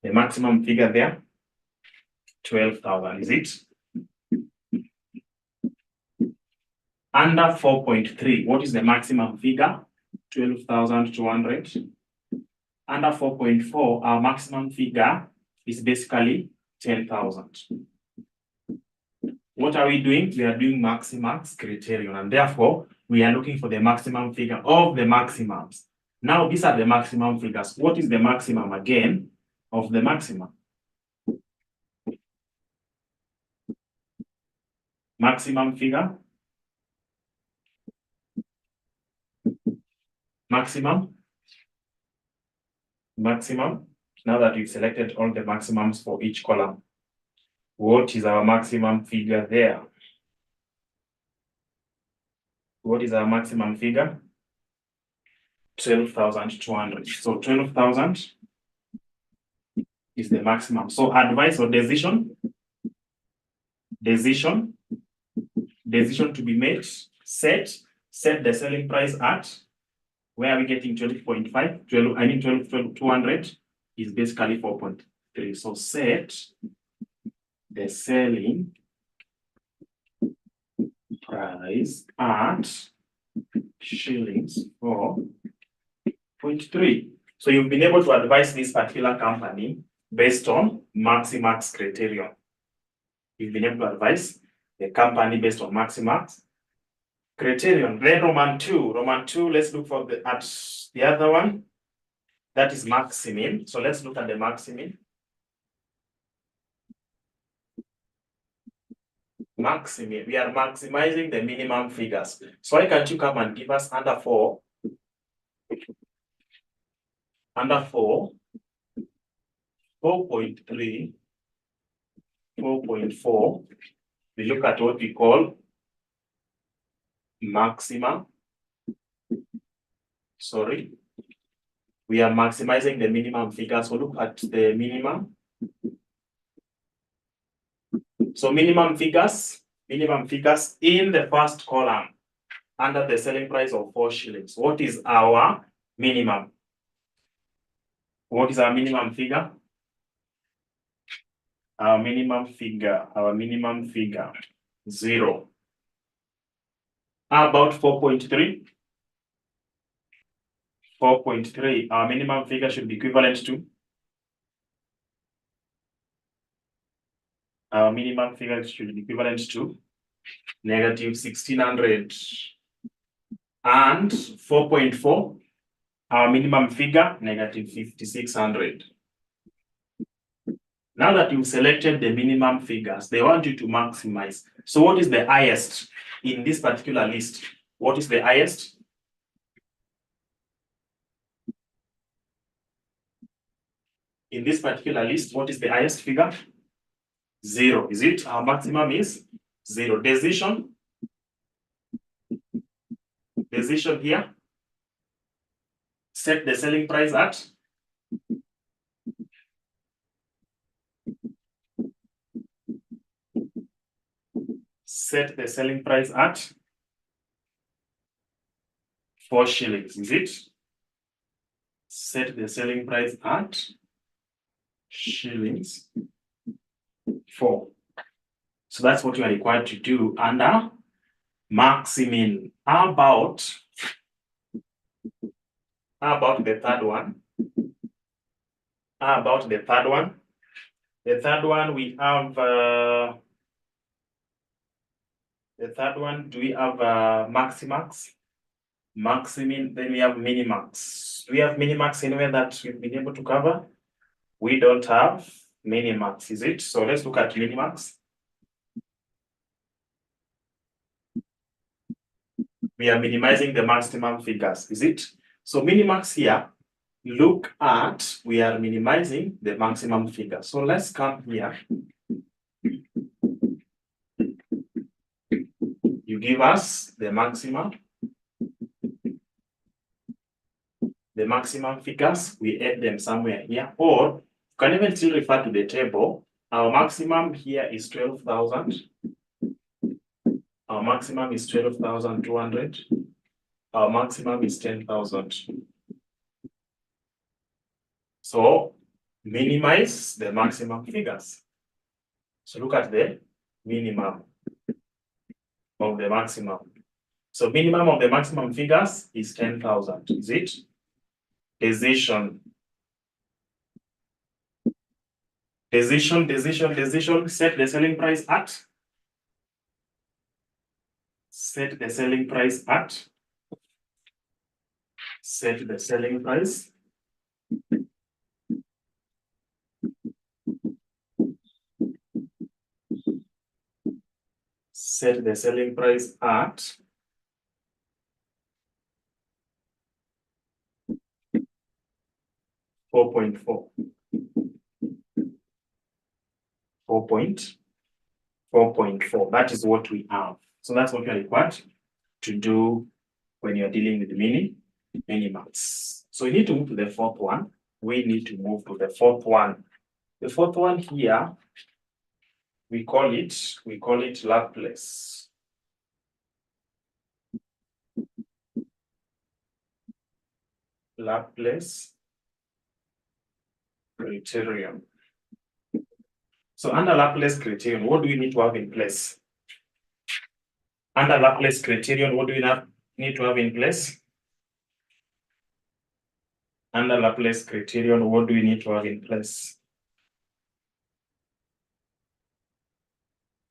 The maximum figure there, 12,000, is it? Under 4.3, what is the maximum figure? 12,200. Under 4.4, our maximum figure is basically 10,000. What are we doing? We are doing maximax criterion, and therefore we are looking for the maximum figure of the maximums. Now these are the maximum figures. What is the maximum again of the maximum? Maximum figure. Maximum. Now that we've selected all the maximums for each column, what is our maximum figure there? What is our maximum figure? 12,200. So 12,000 is the maximum. So advice or decision? Decision to be made. Set the selling price at. Where are we getting 12.5? 12,200 is basically 4.3. So set the selling price at shillings 4.3. So you've been able to advise this particular company based on maximax criterion. You've been able to advise the company based on maximax criterion. Then Roman 2, let's look for the other one. That is maximum. So let's look at the maximum. Maximum, we are maximizing the minimum figures. So why can't you come and give us under 4? Under 4, 4.3, 4.4, we look at what we call maximum. Sorry. We are maximizing the minimum figure. So look at the minimum. So minimum figures in the first column under the selling price of 4 shillings. What is our minimum? What is our minimum figure? Our minimum figure, 0. How about 4.3? 4.3, our minimum figure should be equivalent to? Our minimum figure should be equivalent to negative 1,600. And 4.4, our minimum figure, negative 5,600. Now that you've selected the minimum figures, they want you to maximize. So what is the highest in this particular list? What is the highest? In this particular list, what is the highest figure? 0. Is it? Our maximum is 0. Decision here. Set the selling price at. Set the selling price at 4 shillings. Is it? Set the selling price at shillings 4. So that's what you are required to do under maximum. How about the third one? The third one we have do we have maximax? Maximum, then we have minimax. Do we have minimax anywhere that we've been able to cover? We don't have minimax, is it? So let's look at minimax. We are minimizing the maximum figures, is it? So minimax here, look at, we are minimizing the maximum figure. So let's come here. You give us the maximum. The maximum figures, we add them somewhere here, or you can even still refer to the table. Our maximum here is 12,000. Our maximum is 12,200. Our maximum is 10,000. So minimize the maximum figures. So look at the minimum of the maximum. So minimum of the maximum figures is 10,000. Is it? Decision. Set the selling price at. Set the selling price at. Set the selling price. Set the selling price at 4.4. 4.4. That is what we have. So that's what we are required to do when you're dealing with minimums. So we need to move to the fourth one. We need to move to the fourth one. The fourth one here, we call it Laplace. Laplace criterion. So under Laplace criterion, what do we need to have in place? Under Laplace criterion, what do we need to have in place? Under Laplace criterion, what do we need to have in place?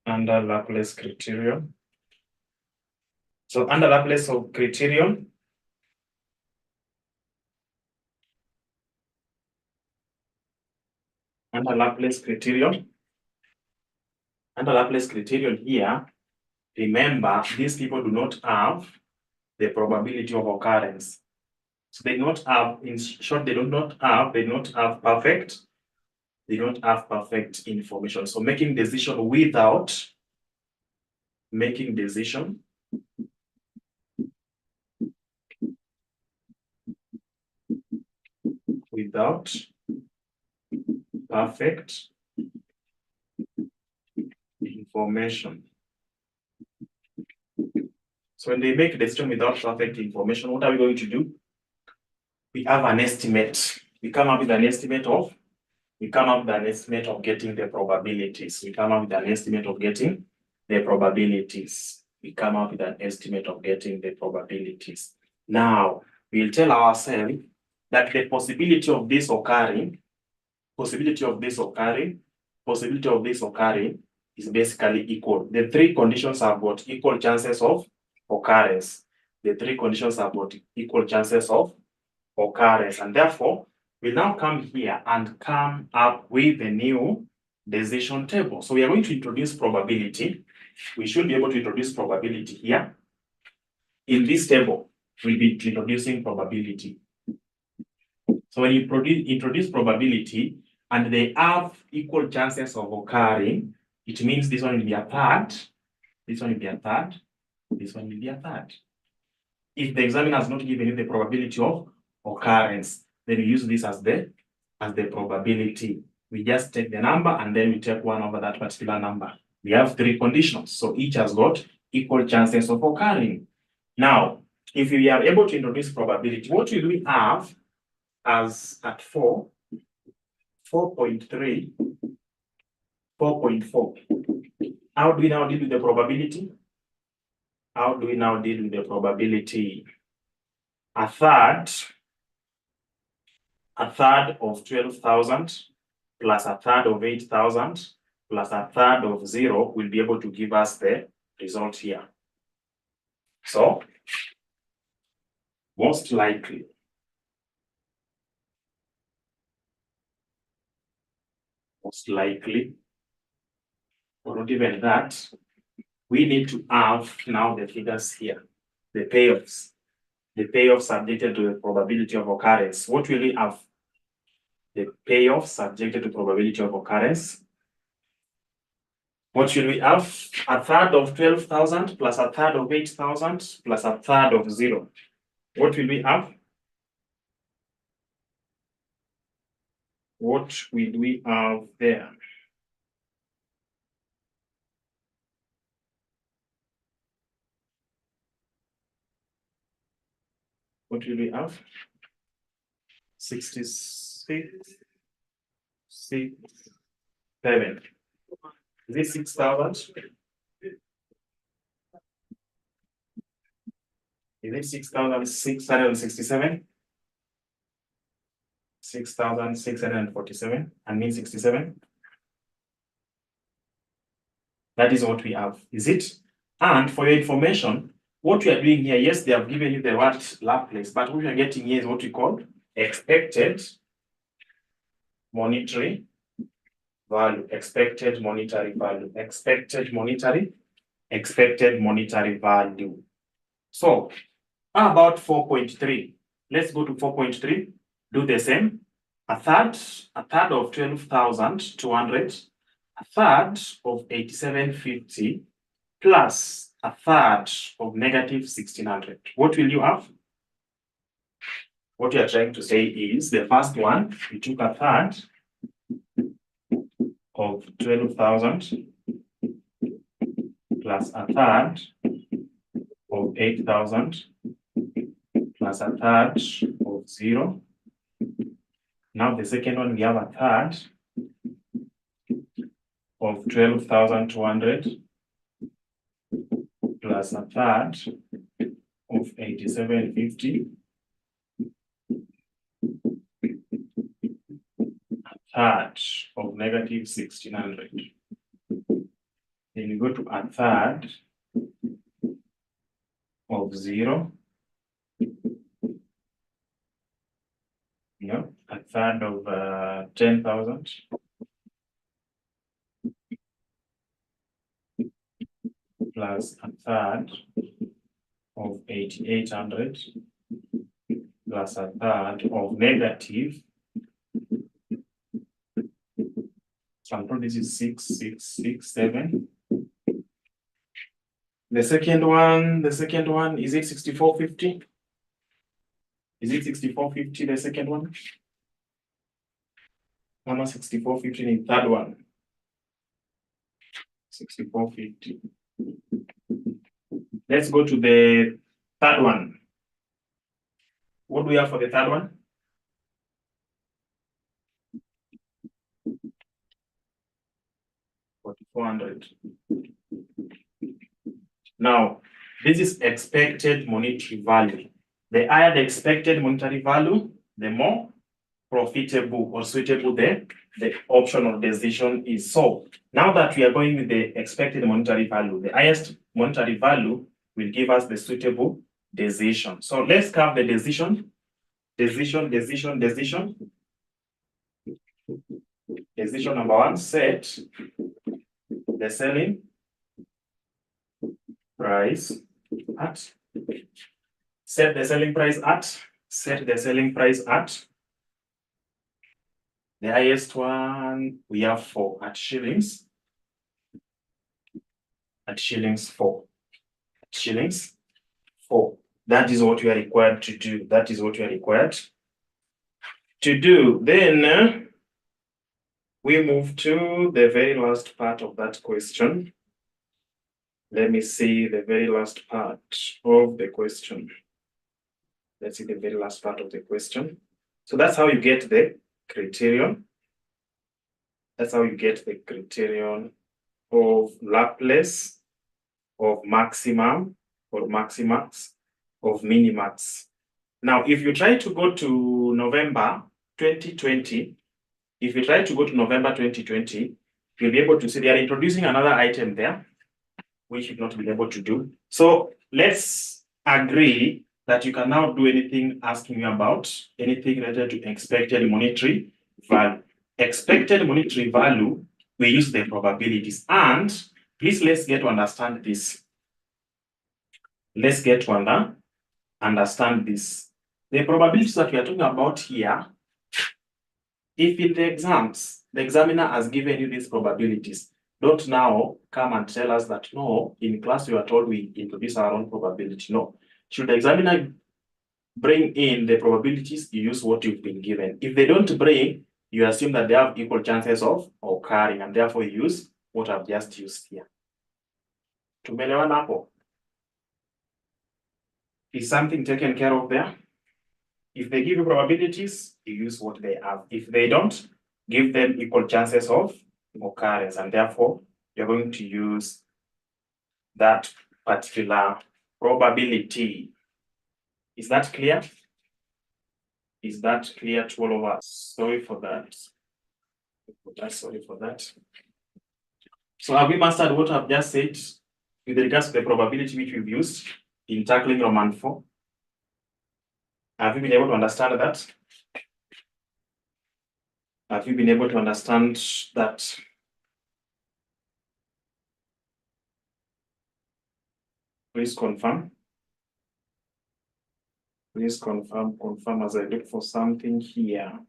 Under Laplace criterion. So under Laplace criterion, under Laplace criterion here, remember, these people do not have the probability of occurrence. So they do not have, in short, they do not have perfect information. So making decision without perfect information. So when they make a decision without perfect information, what are we going to do? We have an estimate. We come up with an estimate of getting the probabilities. Now, we'll tell ourselves that the possibility of this occurring is basically equal. The three conditions have got equal chances of occurrence. And therefore, we now come here and come up with a new decision table. So we are going to introduce probability. We should be able to introduce probability here. In this table, we'll be introducing probability. So when you introduce probability and they have equal chances of occurring, it means this one will be a third, this one will be a third, this one will be a third. If the examiner has not given you the probability of occurrence, then we use this as the probability. We just take the number and then we take 1 over that particular number. We have 3 conditions, so each has got equal chances of occurring. Now, if we are able to introduce probability, what will we have as at 4, 4.3, 4.4? How do we now deal with the probability? A third of 12,000 plus a third of 8,000 plus a third of 0 will be able to give us the result here. So, most likely, or not even that, we need to have now the figures here, the payoffs. The payoff subjected to the probability of occurrence. What will we have? The payoff subjected to probability of occurrence. What should we have? A third of 12,000 plus a third of 8,000 plus a third of 0. What will we have? What will we have there? What will we have? 66, 6, 7. Is it 6,000? Is it 6,667? 6,647 and mean 67. That is what we have, is it? And for your information, what we are doing here, yes, they have given you the word Laplace, but what we are getting here is what we call expected monetary value, expected monetary value, expected monetary value. So, how about 4.3? Let's go to 4.3. Do the same. A third of 12,200, a third of 8750, plus a third of negative 1600. What will you have? What you are trying to say is the first one, we took a third of 12,000 plus a third of 8,000 plus a third of 0. Now the second one, we have a third of 12,200 plus a third of 8750, a third of negative 1600. Then you go to a third of 0. Yeah, a third of 10,000. Plus a third of 8,800 plus a third of negative. So this is 6,667. The second one, is it 6450? Is it 6450, the second one? 6450 in third one. 6450. Let's go to the third one. What do we have for the third one? $4,400. Now, this is expected monetary value. The higher the expected monetary value, the more profitable or suitable the option or decision is. So now that we are going with the expected monetary value, the highest monetary value will give us the suitable decision. So let's have the decision. Decision number one, set the selling price at, set the selling price at, the highest one we have 4 at shillings. At shillings 4. That is what we are required to do. Then we move to the very last part of that question. Let me see the very last part of the question. Let's see the very last part of the question. So that's how you get the criterion. That's how you get the criterion of Laplace, of maximum, or maximax, of minimax. Now, if you try to go to November 2020, you'll be able to see they are introducing another item there, which you've not been able to do. So let's agree that you can now do anything asking you about anything related to expected monetary value. Expected monetary value, we use the probabilities. And please, let's get to understand this. Understand this. The probabilities that we are talking about here, if in the exams, the examiner has given you these probabilities, don't now come and tell us that, no, in class you are told we introduce our own probability. No. Should the examiner bring in the probabilities, you use what you've been given. If they don't bring, you assume that they have equal chances of occurring, and therefore you use what I've just used here. Tumeelewana hapo? Is something taken care of there? If they give you probabilities, you use what they have. If they don't, give them equal chances of occurrence, and therefore you're going to use that particular probability. Is that clear? Is that clear to all of us? Sorry for that. Sorry for that. So have we mastered what I've just said with regards to the probability which we've used in tackling Roman 4? Have you been able to understand that? Have you been able to understand that? Please confirm. Please confirm as I look for something here.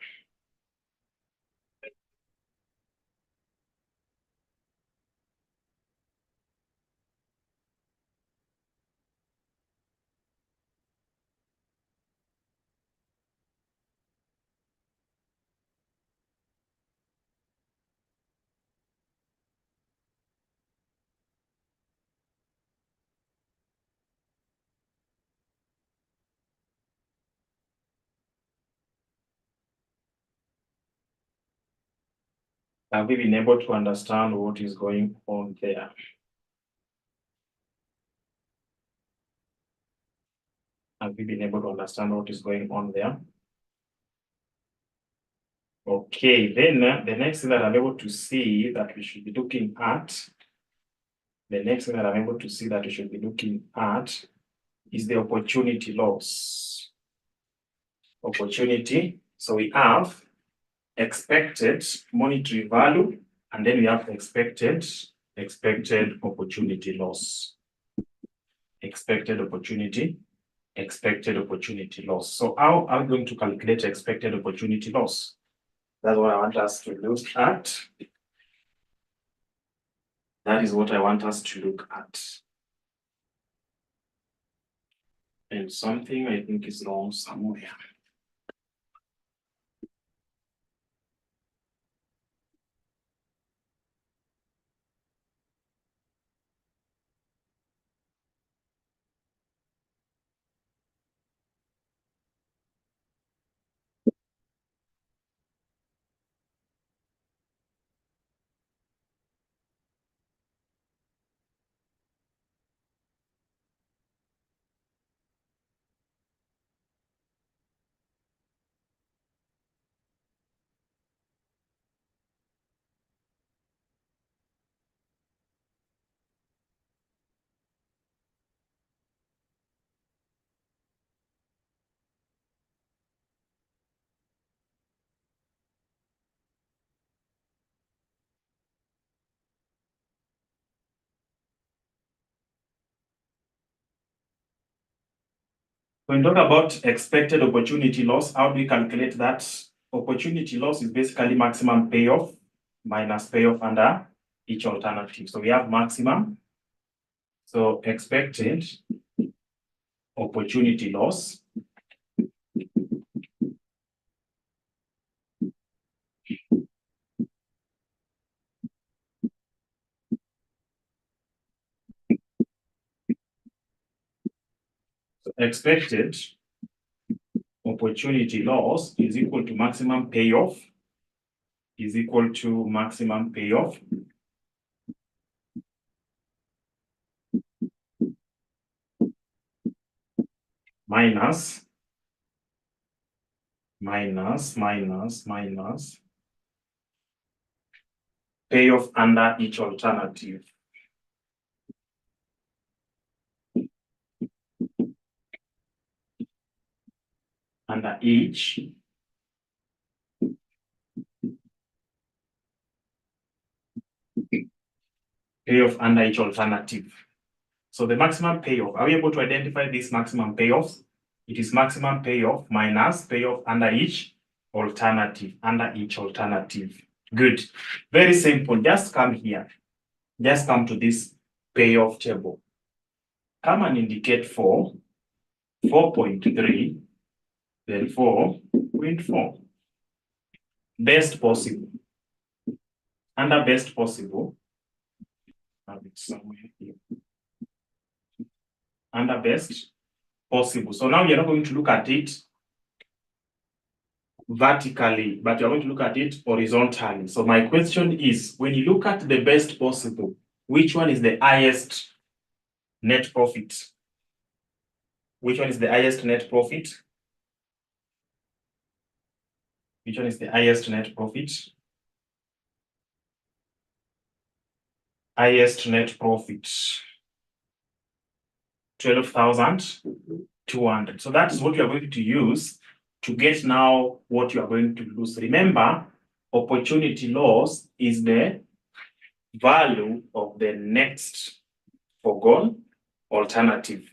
Have we been able to understand what is going on there? Have we been able to understand what is going on there? Okay, then the next thing that I'm able to see that we should be looking at, is the opportunity loss. Opportunity. So we have expected monetary value, and then we have expected opportunity loss. Expected opportunity loss. So how are we going to calculate expected opportunity loss? That's what I want us to look at. That is what I want us to look at. And something I think is wrong somewhere. When we talk about expected opportunity loss, how do we calculate that? Opportunity loss is basically maximum payoff minus payoff under each alternative. So we have maximum. So expected opportunity loss expected opportunity loss is equal to maximum payoff minus payoff under each alternative. Under each payoff under each alternative. So the maximum payoff, are we able to identify this maximum payoff? It is maximum payoff minus payoff under each alternative, Good. Very simple. Just come here. Just come to this payoff table. Come and indicate 4, 4.3, then 4.4. Best possible. Under best possible, have it somewhere here. Under best possible. So now you're not going to look at it vertically, but you're going to look at it horizontally. So my question is, when you look at the best possible, which one is the highest net profit? Which one is the highest net profit? Which one is the highest net profit? Highest net profit. 12,200. So that is what you are going to use to get now what you are going to lose. Remember, opportunity loss is the value of the next foregone alternative.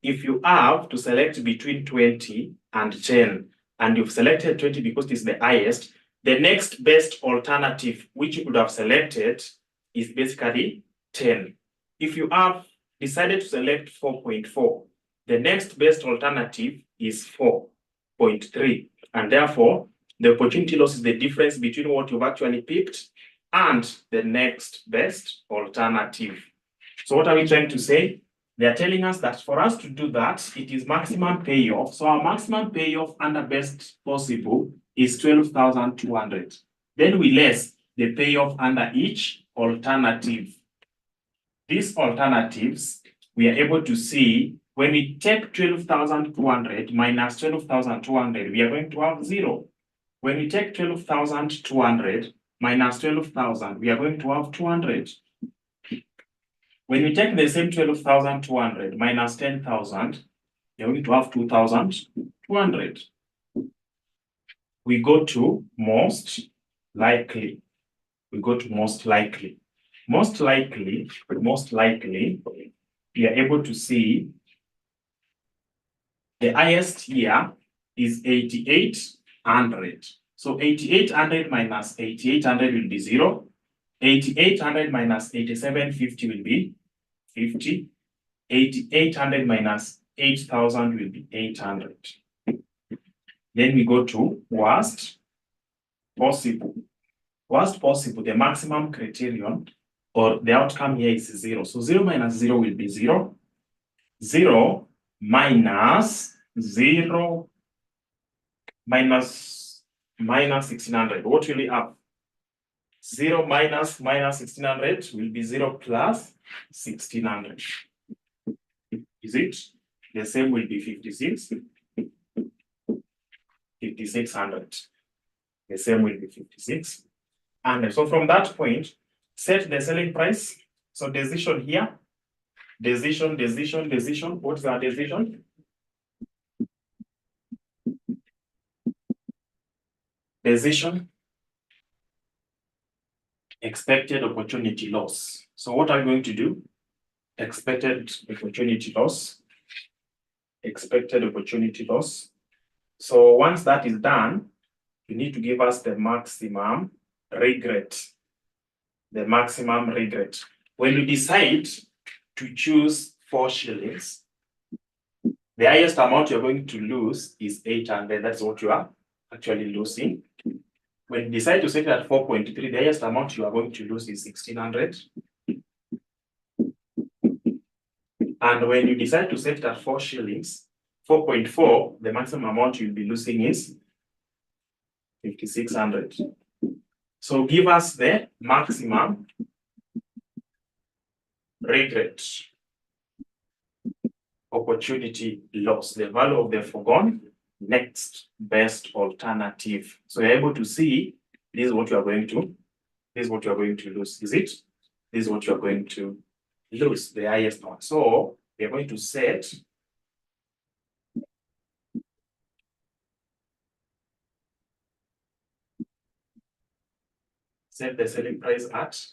If you have to select between 20 and 10, and you've selected 20 because it's the highest, the next best alternative which you could have selected is basically 10. If you have decided to select 4.4, the next best alternative is 4.3, and therefore the opportunity loss is the difference between what you've actually picked and the next best alternative. So what are we trying to say? They are telling us that for us to do that, it is maximum payoff. So our maximum payoff under best possible is 12,200. Then we less the payoff under each alternative. These alternatives, we are able to see when we take 12,200 minus 12,200, we are going to have 0. When we take 12,200 minus 12,000, we are going to have 200. When we take the same 12,200 minus 10,000, you're going to have 2,200. We go to most likely. We go to most likely. Most likely, we are able to see the highest here is 8,800. So 8,800 minus 8,800 will be 0. 8,800 minus 8,750 will be 50. 8,800 minus 8,000 will be 800. Then we go to worst possible. Worst possible, the maximum criterion or the outcome here is 0. So 0 minus 0 will be 0. 0 minus 0 minus 1,600. What will we have? 0 minus 1,600 will be 0 plus 1,600. Is it? The same will be 5,600. The same will be 56. And so from that point, set the selling price. So decision here. Decision. What's our decision? Decision. Expected opportunity loss. So what are we going to do? Expected opportunity loss. Expected opportunity loss. So once that is done, you need to give us the maximum regret. The maximum regret. When you decide to choose 4 shillings, the highest amount you're going to lose is 800. That's what you are actually losing. When you decide to set it at 4.3, the highest amount you are going to lose is 1,600. And when you decide to set it at 4 shillings, 4.4, the maximum amount you'll be losing is 5,600. So give us the maximum regret opportunity loss, the value of the foregone next best alternative. So you're able to see this is what you are going to, this is what you are going to lose. Is it? This is what you are going to lose, the highest one. So we are going to set the selling price at.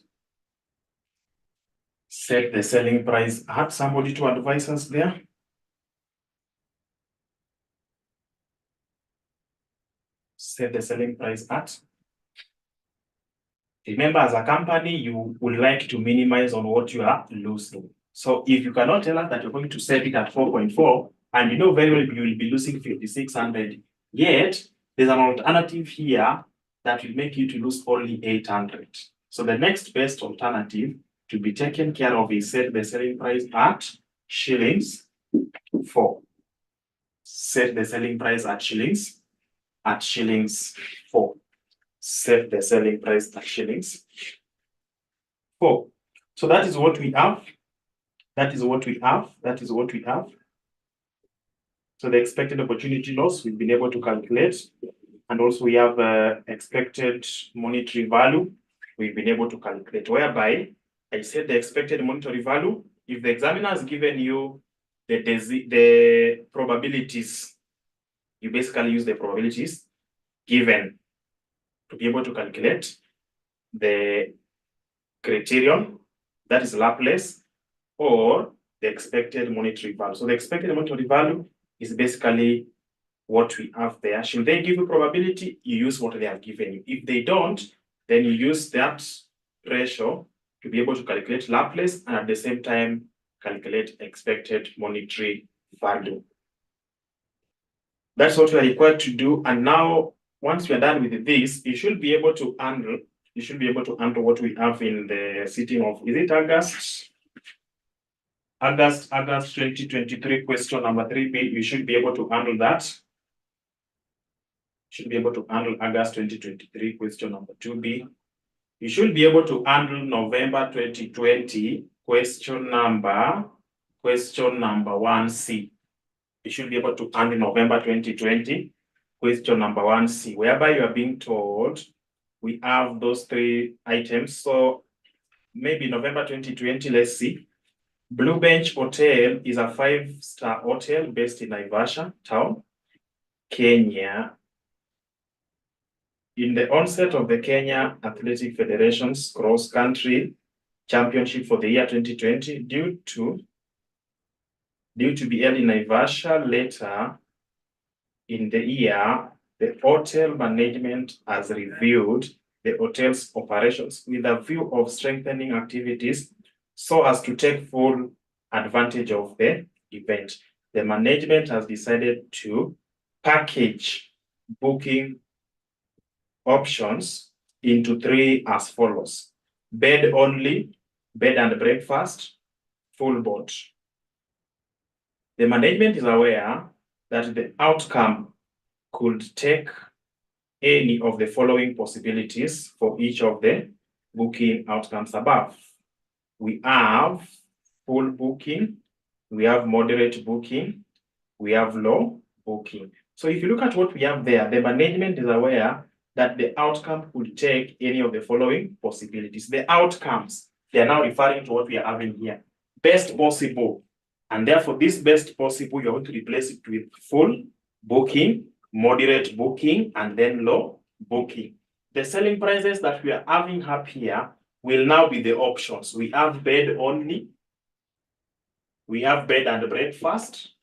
Set the selling price at. Somebody to advise us there. Set the selling price at. Remember, as a company, you would like to minimize on what you are losing. So if you cannot tell us that you're going to set it at 4.4, and you know very well you will be losing 5,600, yet there's an alternative here that will make you to lose only 800. So the next best alternative to be taken care of is set the selling price at shillings 4. Set the selling price at shillings 4. Set the selling price at shillings 4. So that is what we have. That is what we have. So the expected opportunity loss, we've been able to calculate. And also we have expected monetary value, we've been able to calculate, whereby I said the expected monetary value, if the examiner has given you the probabilities, you basically use the probabilities given to be able to calculate the criterion, that is Laplace, or the expected monetary value. So the expected monetary value is basically what we have there. Should they give you probability, you use what they have given you. If they don't, then you use that ratio to be able to calculate Laplace and at the same time calculate expected monetary value. That's what we are required to do. And now, once we are done with this, you should be able to handle what we have in the sitting of, is it August 2023, question number 3B. You should be able to handle that. Should be able to handle August 2023, question number 2B. You should be able to handle November 2020, question number 1C. You should be able to handle November 2020, question number 1C, whereby you are being told we have those 3 items. So maybe November 2020, let's see. Blue Bench Hotel is a 5-star hotel based in Naivasha town, Kenya. In the onset of the Kenya Athletic Federation's cross-country championship for the year 2020, due to be held in Naivasha later in the year, the hotel management has reviewed the hotel's operations with a view of strengthening activities so as to take full advantage of the event. The management has decided to package booking options into 3 as follows: bed only, bed and breakfast, full board. The management is aware that the outcome could take any of the following possibilities for each of the booking outcomes above. We have full booking, we have moderate booking, we have low booking. So if you look at what we have there, the management is aware that the outcome could take any of the following possibilities. The outcomes, they are now referring to what we are having here. Best possible. And therefore, this best possible, you're going to replace it with full booking, moderate booking, and then low booking. The selling prices that we are having up here will now be the options. We have bed only, we have bed and breakfast,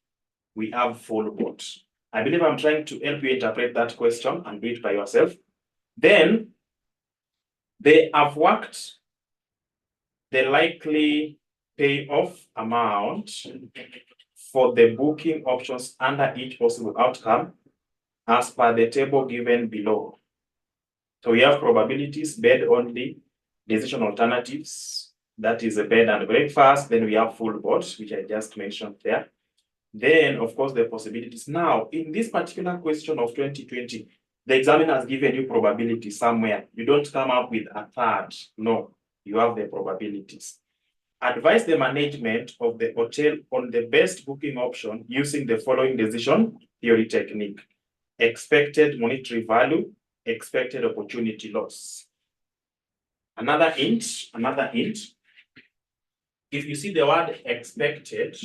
we have full board. I believe I'm trying to help you interpret that question and do it by yourself. Then they have worked the likely payoff amount for the booking options under each possible outcome as per the table given below. So we have probabilities, bed only, decision alternatives, that is a bed and breakfast. Then we have full board, which I just mentioned there. Then, of course, the possibilities. Now, in this particular question of 2020, the examiner has given you probability somewhere. You don't come up with a third. No, you have the probabilities. Advise the management of the hotel on the best booking option using the following decision theory technique: expected monetary value, expected opportunity loss. Another hint. If you see the word expected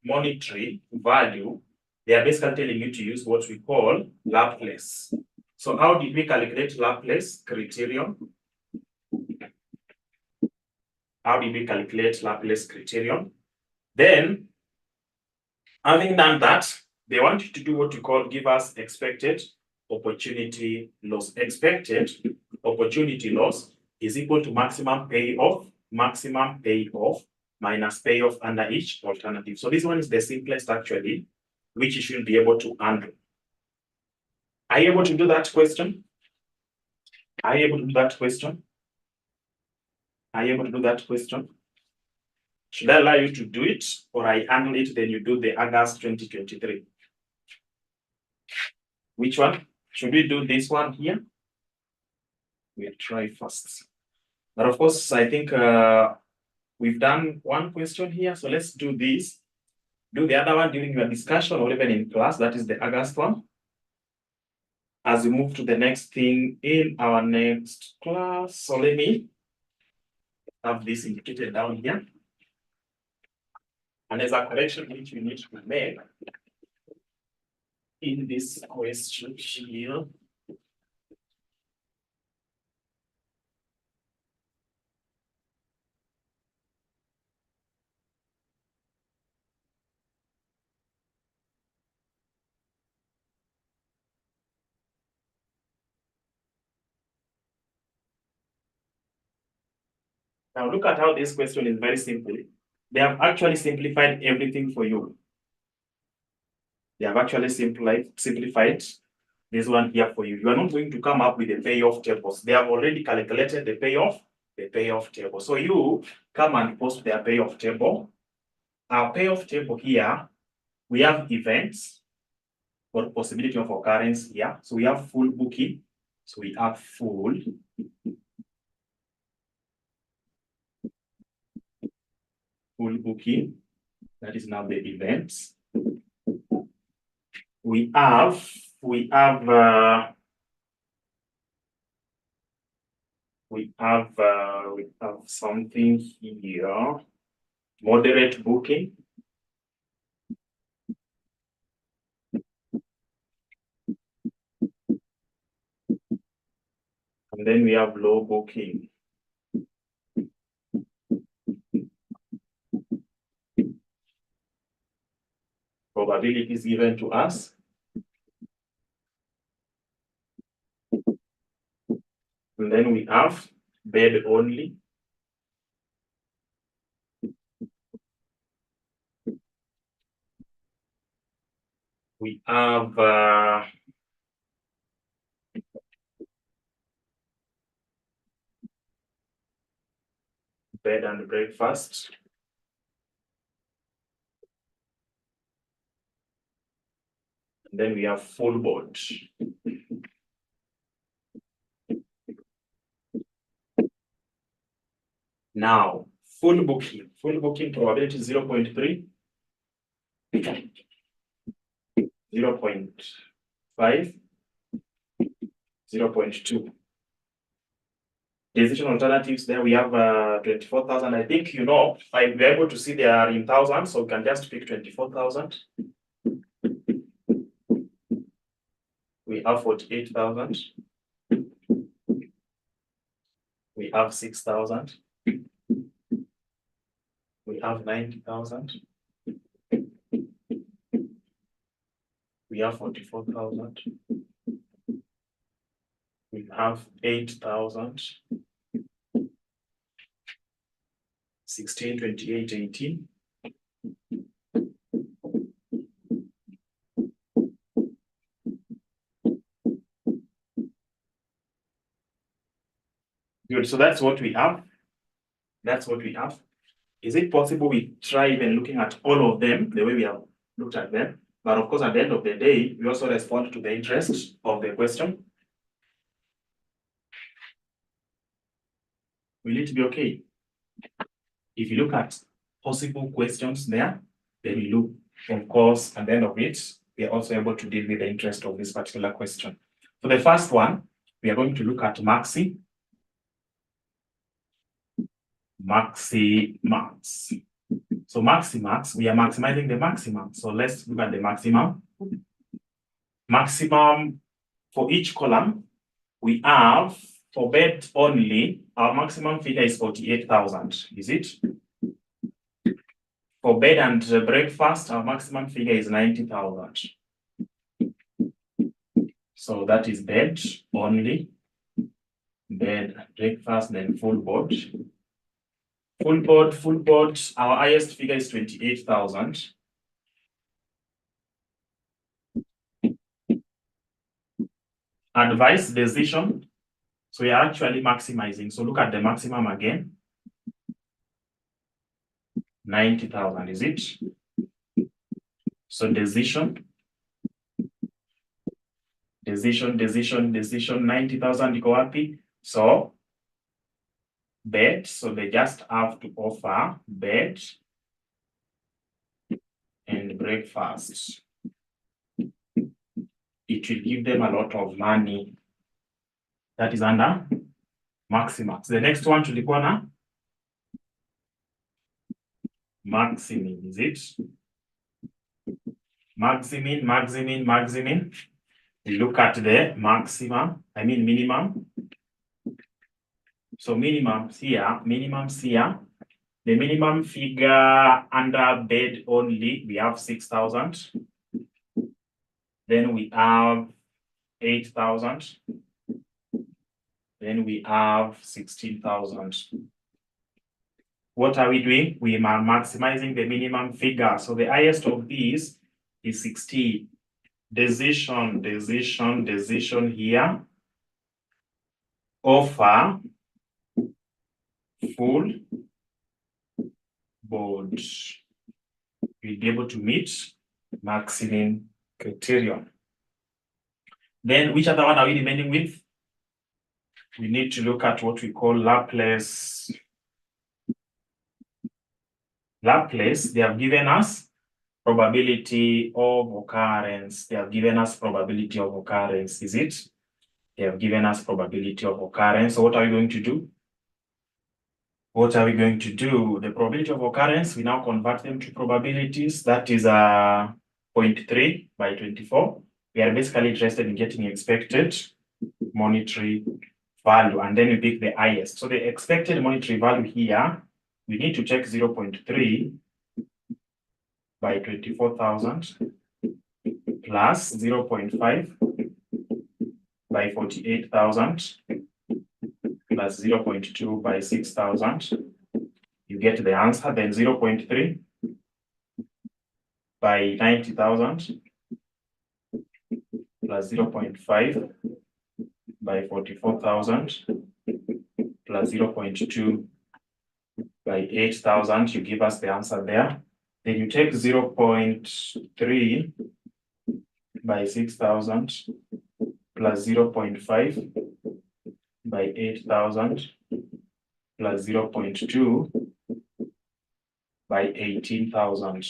monetary value, they are basically telling you to use what we call Laplace. So how did we calculate Laplace criterion? How did we calculate Laplace criterion? Then, having done that, they want you to do what we call give us expected opportunity loss. Expected opportunity loss is equal to maximum payoff minus payoff under each alternative. So this one is the simplest actually, which you should be able to handle. Are you able to do that question? Are you able to do that question? Are you able to do that question? Should I allow you to do it, or I handle it, then you do the August 2023? Which one? Should we do this one here? We'll try first. But of course, I think we've done one question here, so let's do this. do the other one during your discussion or even in class. That is the August one. As we move to the next thing in our next class. So let me have this indicated down here. And there's a correction which we need to make in this question here. Now look at how this question is very simple. They have actually simplified everything for you. They have actually simplified this one here for you. You are not going to come up with the payoff tables. They have already calculated the payoff table. So you come and post their payoff table. Our payoff table here, we have events or possibility of occurrence here. So we have full booking. So we have full booking. That is now the events. We have something here, moderate booking. And then we have low booking. Probability is given to us. And then we have bed only. We have bed and breakfast. And then we have full board. Now, full booking probability 0.3, 0.5, 0.2. Decision alternatives, there we have 24,000. I think you know, I'll be able to see they are in thousands, so we can just pick 24,000. We have 48,000. We have 6,000. We have 90,000. We have 44,000. We have 8,000. 16, 28, 18. Good, so that's what we have. That's what we have. Is it possible we try even looking at all of them the way we have looked at them? But of course, at the end of the day, we also respond to the interest of the question. Will it be okay? If you look at possible questions there, then you look, of course, at the end of it, we are also able to deal with the interest of this particular question. For the first one, we are going to look at maxi max. So max, we are maximizing the maximum. So let's look at the maximum. Maximum for each column, we have for bed only, our maximum figure is 48,000, is it? For bed and breakfast, our maximum figure is 90,000. So that is bed only, bed, breakfast, then full board. Full board, our highest figure is 28,000. Advice decision. So we are actually maximizing. So look at the maximum again. 90,000, is it? So decision, 90,000 iko wapi? So bed, so they just have to offer bed and breakfast. It will give them a lot of money. That is under Maximax. The next one tulikuwa na Maximin, is it? Maximin. We look at the maximum, minimum. So minimums here. The minimum figure under bed only, we have 6,000. Then we have 8,000. Then we have 16,000. What are we doing? We are maximizing the minimum figure. So the highest of these is 16. Decision here. Offer full board. We'll be able to meet maximum criterion. Then which other one are we remaining with? We need to look at what we call Laplace. Laplace, they have given us probability of occurrence. They have given us probability of occurrence, is it? They have given us probability of occurrence. So what are we going to do? The probability of occurrence, we now convert them to probabilities. That is 0.3 by 24. We are basically interested in getting expected monetary value, and then we pick the highest. So the expected monetary value here, we need to check 0.3 by 24,000 plus 0.5 by 48,000 plus 0.2 by 6,000. You get the answer. Then 0.3 by 90,000 plus 0.5 by 44,000 plus 0.2 by 8,000. You give us the answer there. Then you take 0.3 by 6,000 plus 0.5 by 8,000 plus 0.2 by 18,000.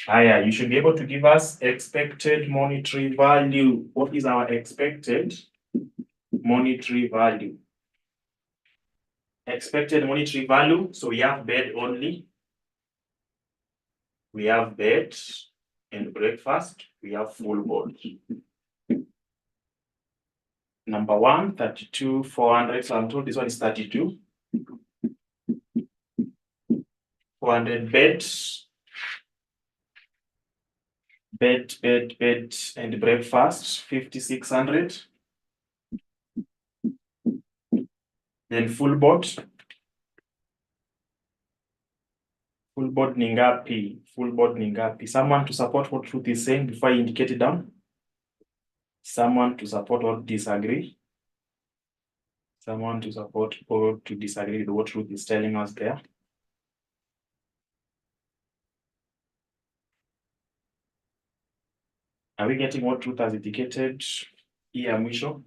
You should be able to give us expected monetary value. What is our expected monetary value? Expected monetary value. So we have bed only. We have bed and breakfast. We have full board. Number one, 32,400. So I'm told this one is 32. 400 beds. Bed and breakfast, 5,600. Then full board. Full board ningapi. Someone to support what Truth is saying before I indicate it down. Someone to support or disagree. Someone to support or to disagree with what Truth is telling us there. Are we getting what Truth has indicated here, mwisho?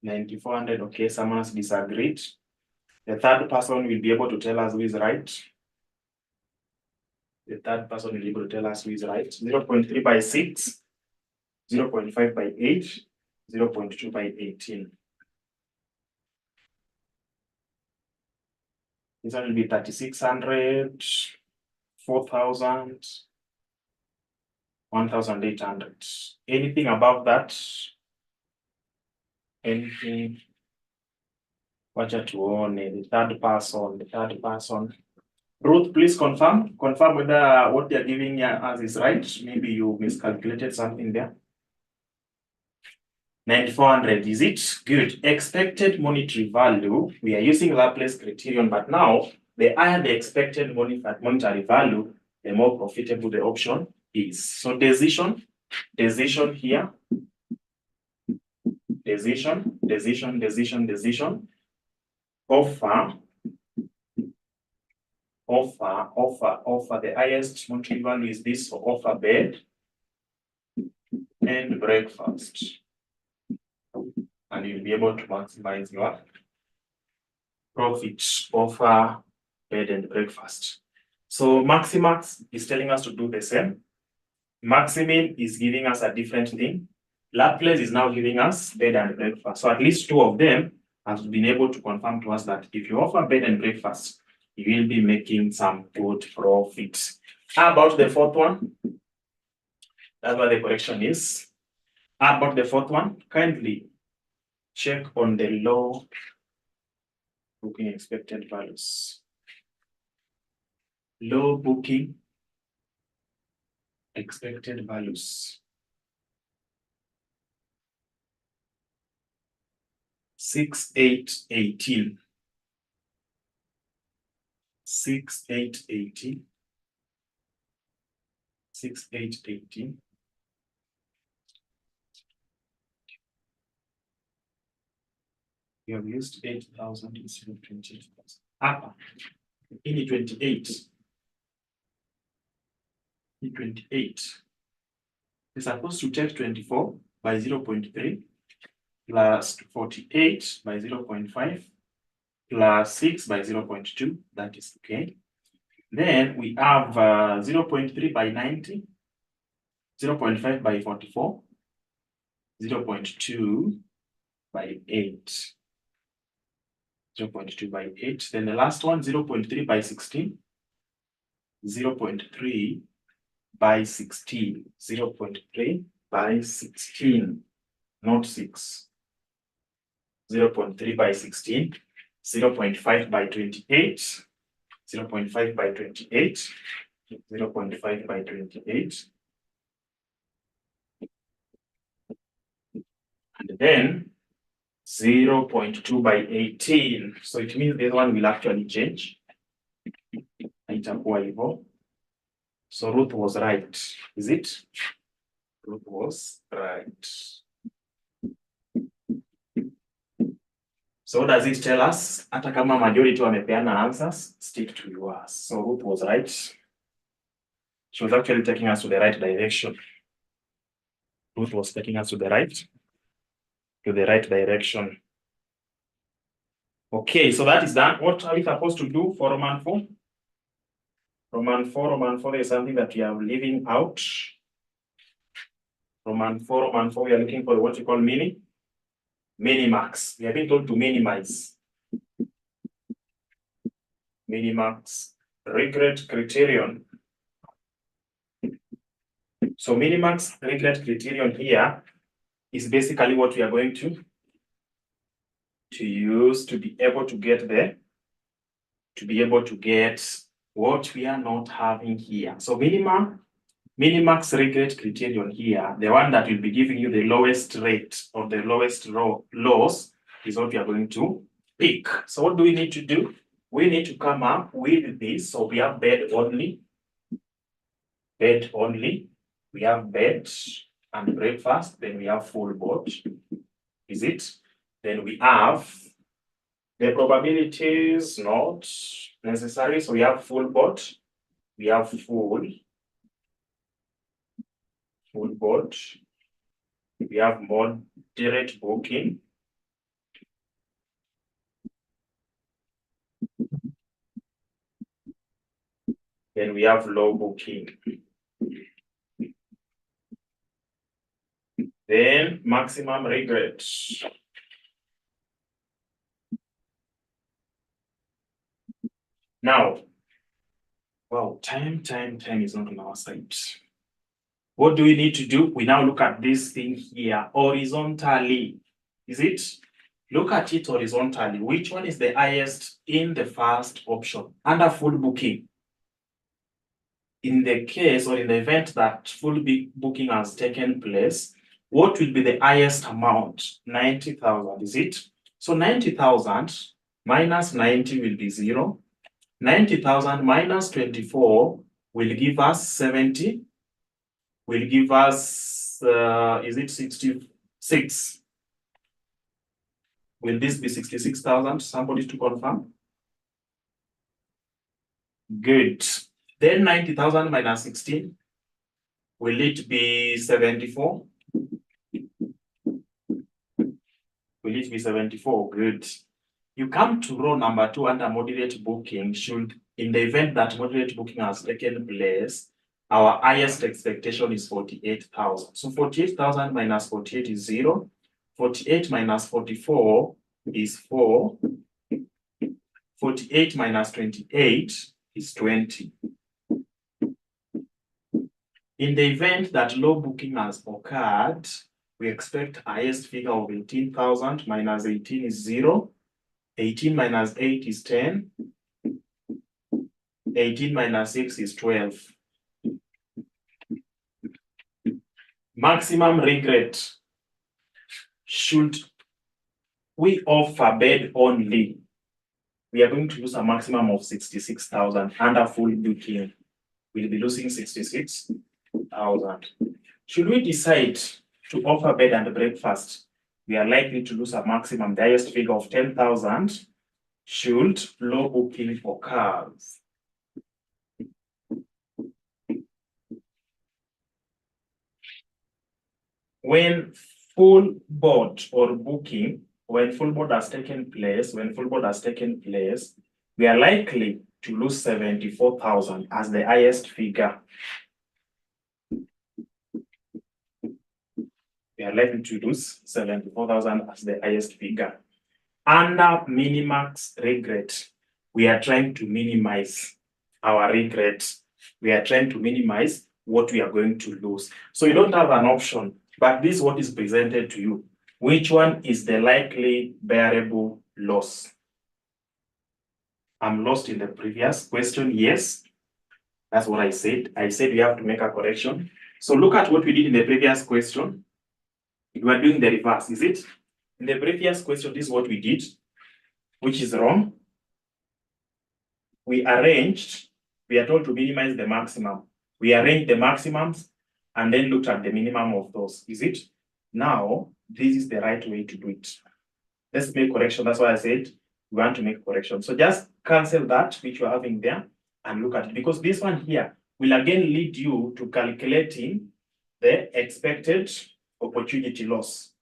9,400, okay, someone has disagreed. The third person will be able to tell us who is right. 0.3 by 6, 0.5 by 8, 0.2 by 18. This one will be 3,600, 4,000, 1,800. Anything above that? Anything? Wacha tuone the third person. Ruth, please confirm whether what they are giving us is right. Maybe you miscalculated something there. 9,400, is it? Good. Expected monetary value. We are using Laplace criterion, but now the higher the expected monetary value, the more profitable the option is. So decision here. Decision. Offer. The highest monetary value is this, so offer bed and breakfast. And you'll be able to maximize your profits. Offer bed and breakfast. So Maximax is telling us to do the same. Maximin is giving us a different thing. Laplace is now giving us bed and breakfast. So at least two of them have been able to confirm to us that if you offer bed and breakfast, you will be making some good profit. How about the fourth one? That's what the correction is. How about the fourth one? Kindly check on the low booking expected values. Low booking expected values. 6,818. 6,818. 6,818. You have used 8,000 instead of 28,000. Hapa hii 28. Hii 28. You're supposed to take 24 by 0.3 plus 48 by 0.5 plus 6 by 0.2. That is okay. Then we have 0.3 by 90, 0.5 by 44, 0.2 by 8. 0.2 by 8. Then the last one, 0.3 by 16, 0.3 by 16, 0.3 by 16, not 6. 0.3 by 16, 0.5 by 28, 0.5 by 28, 0.5 by 28. And then 0.2 by 18. So it means this one will actually change. Itakuwa hivyo. So Ruth was right, is it? Ruth was right. So what does it tell us? Hata kama majority wamepeana answers, stick to yours. So Ruth was right. She was actually taking us to the right direction. Ruth was taking us to the right direction. Okay, so that is done. What are we supposed to do for Roman 4? Roman 4, is something that we are leaving out. Roman 4, we are looking for what you call minimax. We have been told to minimize. Minimax regret criterion. So minimax regret criterion here is basically what we are going to use to be able to get there, to be able to get what we are not having here. So minimax regret criterion here, the one that will be giving you the lowest rate or the lowest loss is what we are going to pick. So what do we need to do? We need to come up with this. So we have bed only. Bed only. We have bed and breakfast. Then we have full board. Is it? Then we have the probabilities not necessary. So we have full board. We have full board. We have moderate booking. Then we have low booking. Then maximum regret. Now, wow, time is not on our side. What do we need to do? We now look at this thing here horizontally. Is it? Look at it horizontally. Which one is the highest in the first option? Under full booking. In the case or in the event that full booking has taken place, what will be the highest amount? 90,000, is it? So 90,000 minus 90 will be 0. 90,000 minus 24 will give us 70. Will give us, is it 66? Will this be 66,000? Somebody to confirm? Good. Then 90,000 minus 16. Will it be 74? Will it be 74? Good. You come to row number 2 under moderate booking. Should In the event that moderate booking has taken place, our highest expectation is 48,000. So 48,000 minus 48 is 0. 48 minus 44 is 4. 48 minus 28 is 20. In the event that low booking has occurred, we expect highest figure of 18,000 minus 18 is 0. 18 minus 8 is 10. 18 minus 6 is 12. Maximum regret. Should we offer bed only? We are going to lose a maximum of 66,000 under full booking. We'll be losing 66,000. Should we decide to offer bed and breakfast, we are likely to lose a maximum, the highest figure of 10,000 should low booking occur. When full board or booking, when full board has taken place, we are likely to lose 74,000 as the highest figure. We are likely to lose 74,000 as the highest figure. Under minimax regret, we are trying to minimize our regret. We are trying to minimize what we are going to lose. So you don't have an option, but this is what is presented to you. Which one is the likely bearable loss? I'm lost in the previous question. Yes, that's what I said. I said we have to make a correction. So look at what we did in the previous question. We are doing the reverse, is it? In the previous question, this is what we did, which is wrong. We are told to minimize the maximum. We arranged the maximums and then looked at the minimum of those, is it? Now, this is the right way to do it. Let's make correction. That's why I said we want to make correction. So just cancel that which you're having there and look at it, because this one here will again lead you to calculating the expected opportunity loss.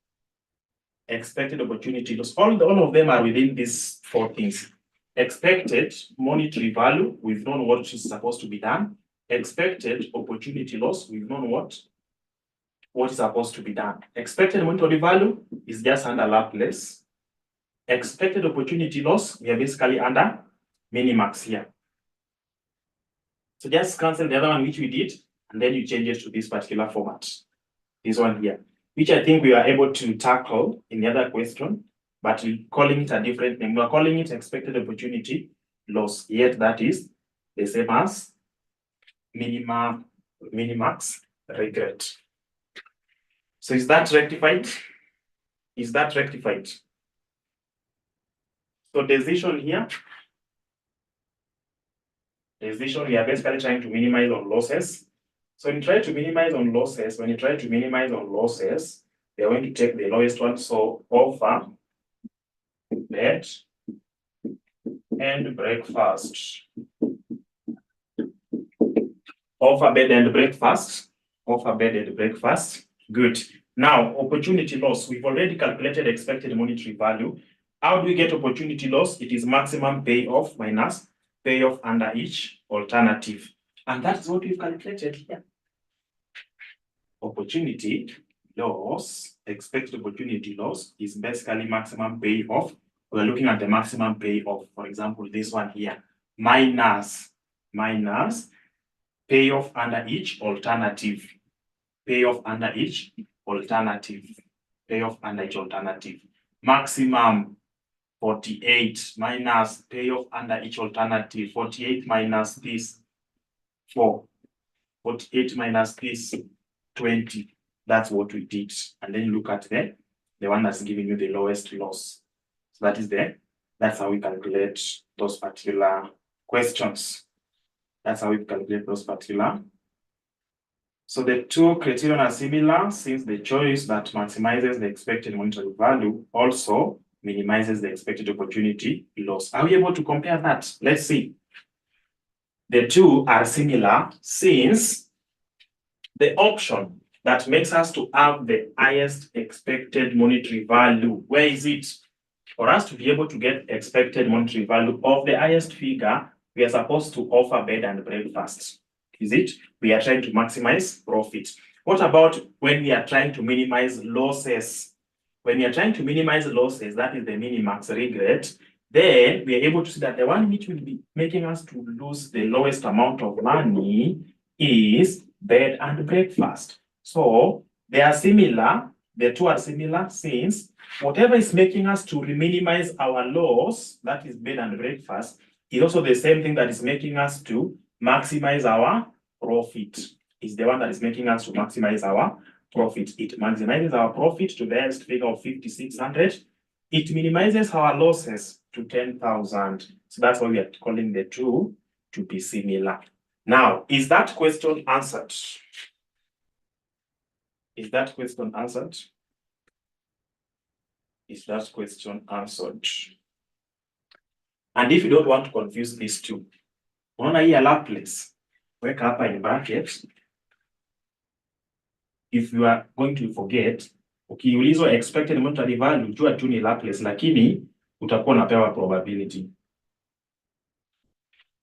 Expected opportunity loss. All of them are within these four things. Expected monetary value, we've known what is supposed to be done. Expected opportunity loss, we've known what is supposed to be done. Expected monetary value is just under Laplace. Expected opportunity loss, we are basically under minimax here. So just cancel the other one which we did, and then you change it to this particular format. This one here, which I think we are able to tackle in the other question, but we're calling it a different name. We're calling it expected opportunity loss, yet that is the same as minimax regret. So is that rectified? Is that rectified? So decision here, we are basically trying to minimize on losses. So when you try to minimize on losses, they are going to take the lowest one. So offer bed and breakfast. Offer bed and breakfast. Offer bed and breakfast. Good. Now, opportunity loss. We've already calculated expected monetary value. How do we get opportunity loss? It is maximum payoff minus payoff under each alternative. And that's what we've calculated here. Opportunity loss, expected opportunity loss is basically maximum payoff. We're looking at the maximum payoff. For example, this one here, minus payoff under each alternative. Payoff under each alternative. Payoff under each alternative. Maximum 48 minus payoff under each alternative. 48 minus this 4. 48 minus this 20. That's what we did. And then look at the one that's giving you the lowest loss. So that's how we calculate those particular questions. That's how we calculate those particular. So the two criterion are similar, since the choice that maximizes the expected monetary value also minimizes the expected opportunity loss. Are we able to compare that? Let's see. The two are similar since the option that makes us to have the highest expected monetary value, where is it? For us to be able to get expected monetary value of the highest figure, we are supposed to offer bed and breakfast. Is it? We are trying to maximize profit. What about when we are trying to minimize losses? When we are trying to minimize losses, that is the minimax regret, then we are able to see that the one which will be making us to lose the lowest amount of money is bed and breakfast. So they are similar, the two are similar since whatever is making us to minimize our loss, that is bed and breakfast, is also the same thing that is making us to maximize our profit. Is the one that is making us to maximize our profit. It maximizes our profit to the highest figure of 5,600. It minimizes our losses to 10,000. So that's why we are calling the two to be similar. Now, is that question answered? Is that question answered? Is that question answered? And if you don't want to confuse these two, unaona hii Laplace, weka hapa in brackets. If you are going to forget, ukiulizwa expected monetary value, jua tu ni Laplace, lakini utakuwa unapewa probability.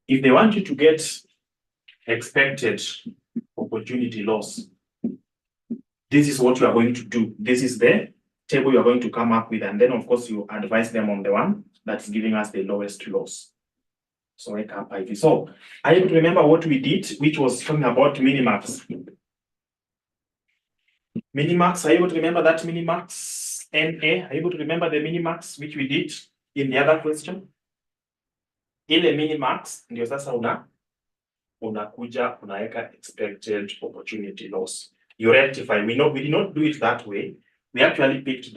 If they want you to get expected opportunity loss, this is what you are going to do. This is the table you are going to come up with, and then of course you advise them on the one that's giving us the lowest loss. So wake up, Ivy. So are you able to remember what we did, which was talking about minimax? Minimax, are you able to remember that minimax NA? Are you able to remember the minimax which we did in the other question? Ile minimax ndio sasa unakuja unaweka expected opportunity loss. You rectify. We did not do it that way. We actually picked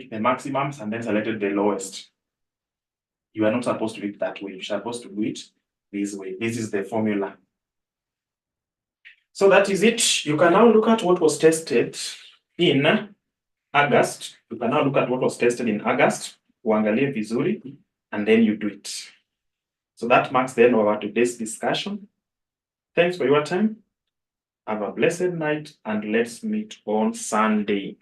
the maximums and then selected the lowest. You are not supposed to do it that way. You're supposed to do it this way. This is the formula. So that is it. You can now look at what was tested in August. You can now look at what was tested in August. Uangalie vizuri, and then you do it. So that marks the end of our today's discussion. Thanks for your time. Have a blessed night, and let's meet on Sunday.